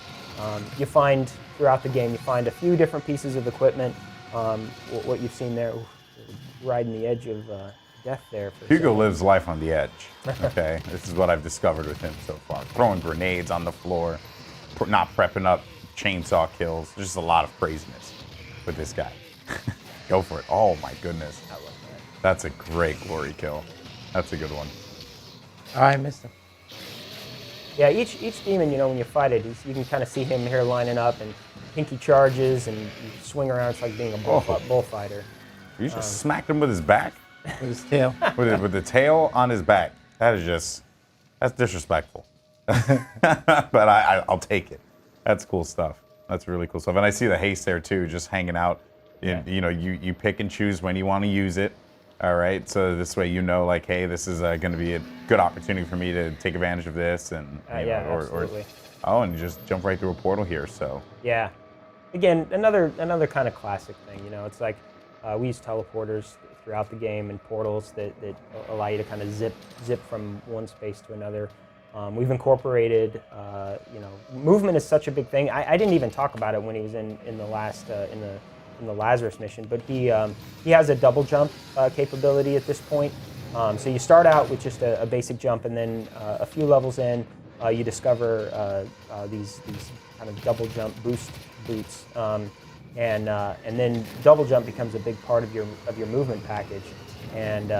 You find throughout the game, you find a few different pieces of equipment. What you've seen there, riding the edge of death there. For Hugo lives life on the edge. Okay, this is what I've discovered with him so far. Throwing grenades on the floor, not prepping up chainsaw kills. There's just a lot of craziness with this guy. Go for it. Oh my goodness. I love that. That's a great glory kill. That's a good one. Oh, I missed him. Yeah, each demon, when you fight it, you can kind of see him here lining up, and pinky charges, and you swing around. It's like being a bullfighter. You just smacked him with his back, With his tail. with the tail on his back. That's disrespectful. But I'll take it. That's cool stuff. That's really cool stuff. And I see the haste there too, just hanging out. You pick and choose when you want to use it. All right, so this way like, hey, this is going to be a good opportunity for me to take advantage of this, and absolutely. And you just jump right through a portal here. So Yeah, again, another kind of classic thing. It's like we use teleporters throughout the game and portals that allow you to kind of zip from one space to another. We've incorporated, movement is such a big thing. I didn't even talk about it when he was in the last in the Lazarus mission, but he has a double jump capability at this point. So you start out with just a basic jump, and then a few levels in, you discover these kind of double jump boost boots, and then double jump becomes a big part of your movement package, and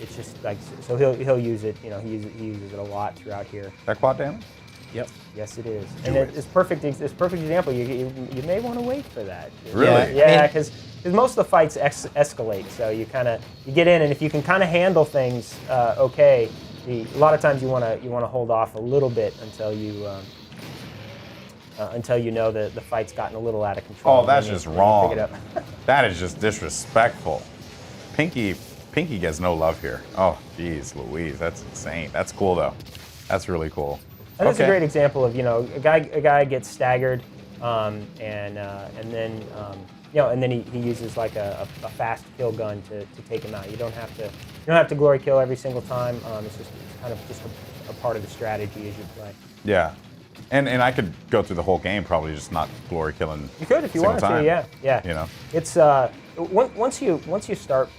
it's just like, so he'll use it. You know, he uses it a lot throughout here. That quad damage? Yep. Yes, it is, and it's perfect. It's perfect example. You may want to wait for that. Really? Yeah, because most of the fights escalate. So you get in, and if you can kind of handle things okay, a lot of times you want to hold off a little bit until you know that the fight's gotten a little out of control. Oh, that's just wrong. Pick it up. That is just disrespectful. Pinky gets no love here. Oh, geez, Louise, that's insane. That's cool though. That's really cool. And that's a great example of, a guy gets staggered, and then he uses like a fast kill gun to take him out. You don't have to glory kill every single time. It's kind of a part of the strategy as you play. Yeah, and I could go through the whole game probably just not glory killing. You could if you wanted to. Yeah. You know, it's once you start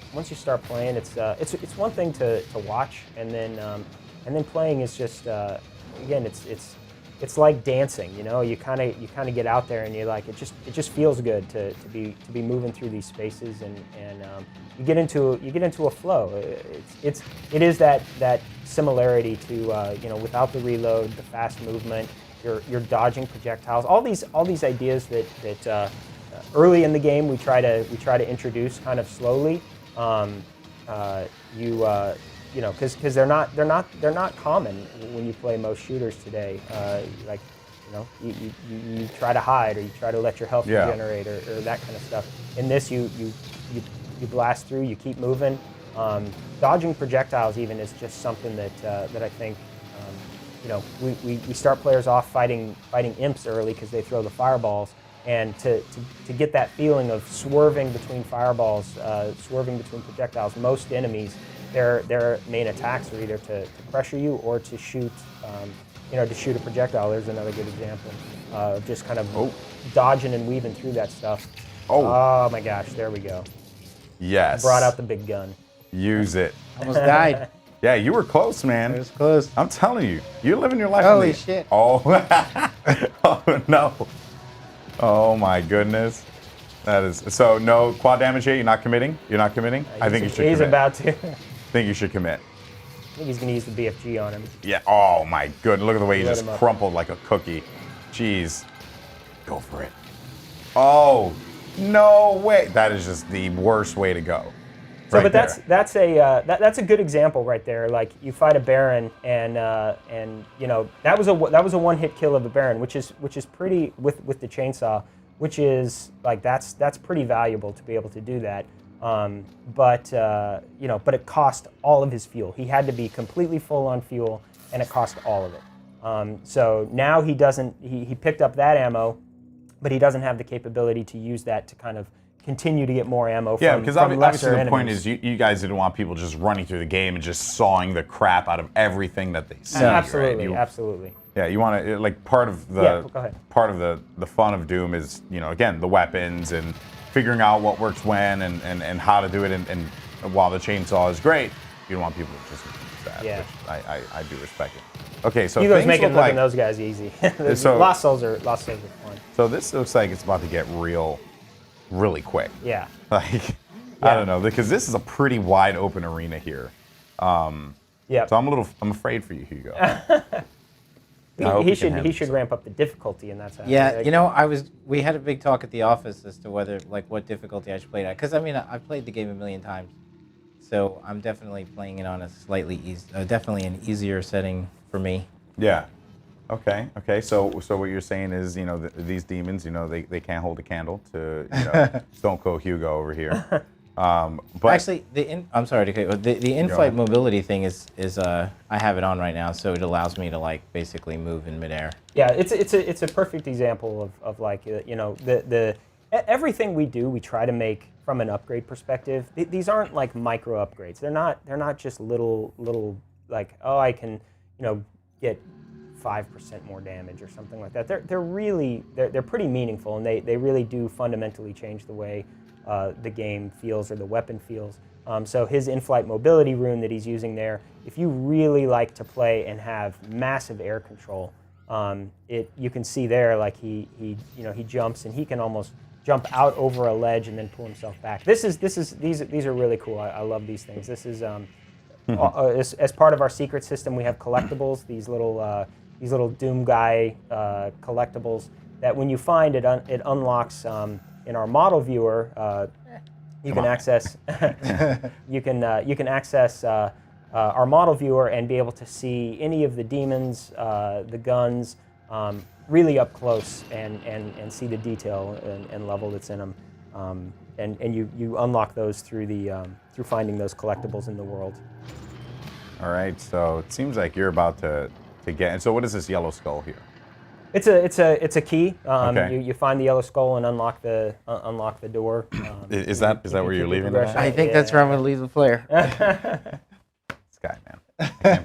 playing, it's one thing to watch, and then playing is just again, it's like dancing. You kind of get out there, and you're like, it just feels good to be moving through these spaces, and you get into a flow. It is that similarity to without the reload, the fast movement, you're dodging projectiles, all these ideas that early in the game we try to introduce kind of slowly. Because they're not common when you play most shooters today. You try to hide, or you try to let your health regenerate, or that kind of stuff. In this, you blast through, you keep moving. Dodging projectiles even is just something that I think we start players off fighting imps early because they throw the fireballs. And to get that feeling of swerving between fireballs, swerving between projectiles, most enemies, their main attacks are either to pressure you or to shoot, to shoot a projectile. There's another good example of just kind of dodging and weaving through that stuff. Oh my gosh, there we go. Yes. Brought out the big gun. Use it. Almost died. Yeah, you were close, man. It was close. I'm telling you, you're living your life. Holy shit. Oh, oh no. Oh my goodness. That is so. No quad damage here. You're not committing. I think you should. He's commit. about to. I think you should commit. I think he's going to use the BFG on him. Yeah. Oh my goodness. Look at the way he Let just him up. crumpled like a cookie. Jeez. Go for it. Oh no way. That is just the worst way to go. So, Right but there. that's a good example right there. Like, you fight a Baron, and that was a one-hit kill of a Baron, which is pretty with the chainsaw, which is like that's pretty valuable to be able to do that. But it cost all of his fuel. He had to be completely full on fuel, and it cost all of it. So now he doesn't. He picked up that ammo, but he doesn't have the capability to use that to kind of continue to get more ammo from, because from obviously lesser the point enemies. is you guys didn't want people just running through the game and just sawing the crap out of everything that they see. Absolutely, right? absolutely. Yeah, you want to, like, part of the Yeah, go ahead. part of the fun of Doom is, again, the weapons and figuring out what works when and how to do it. And while the chainsaw is great, you don't want people to just use that. Yeah. Which I do respect it. Okay, so Hugo's things making look like those guys easy. So- Lost Souls are fun. so this looks like it's about to get really quick. Yeah. Like, I don't know, because this is a pretty wide open arena here. Yeah. So I'm afraid for you, Hugo. I hope he you can handle should ramp up the difficulty in that sense. Yeah, Like, we had a big talk at the office as to whether, like, what difficulty I should play it at. Because, I've played the game a million times. So I'm definitely playing it on a definitely an easier setting for me. Yeah. Okay. So what you're saying is, these demons, they can't hold a candle to, Stone Cold Hugo over here. But Actually, I'm sorry to cut you. The in-flight mobility thing is I have it on right now, so it allows me to, like, basically move in midair. yeah, it's a perfect example of like everything we do, we try to make from an upgrade perspective. These aren't like micro upgrades. They're not just little like, oh, I can get 5% more damage or something like that. They're pretty meaningful, and they really do fundamentally change the way the game feels or the weapon feels. So his in-flight mobility rune that he's using there, if you really like to play and have massive air control, you can see there like he jumps and he can almost jump out over a ledge and then pull himself back. These are really cool. I love these things. This is as part of our secret system, we have collectibles. These little Doom guy collectibles that when you find it, it unlocks in our model viewer. You can access you can access our model viewer and be able to see any of the demons, the guns, really up close and see the detail and level that's in them. And you unlock those through finding those collectibles in the world. All right, so it seems like you're about to get. And so, what is this yellow skull here? It's a key. Okay. You find the yellow skull and unlock the door. Is that where you're leaving that? I think that's where I'm going to leave the player. This guy, man,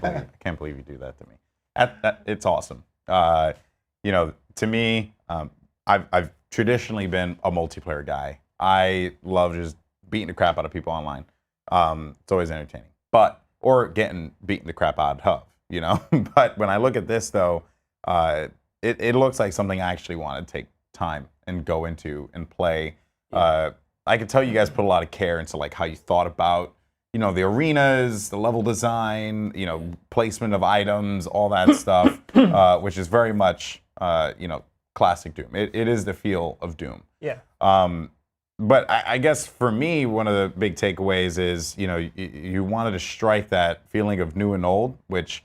I can't believe you do that to me. It's awesome. To me, I've traditionally been a multiplayer guy. I love just beating the crap out of people online. It's always entertaining, or getting beaten the crap out of, But when I look at this, though, it looks like something I actually want to take time and go into and play. Yeah. I can tell you guys put a lot of care into like how you thought about, the arenas, the level design, placement of items, all that stuff, which is very much, classic Doom. It is the feel of Doom. Yeah. But I guess for me, one of the big takeaways is, you wanted to strike that feeling of new and old, which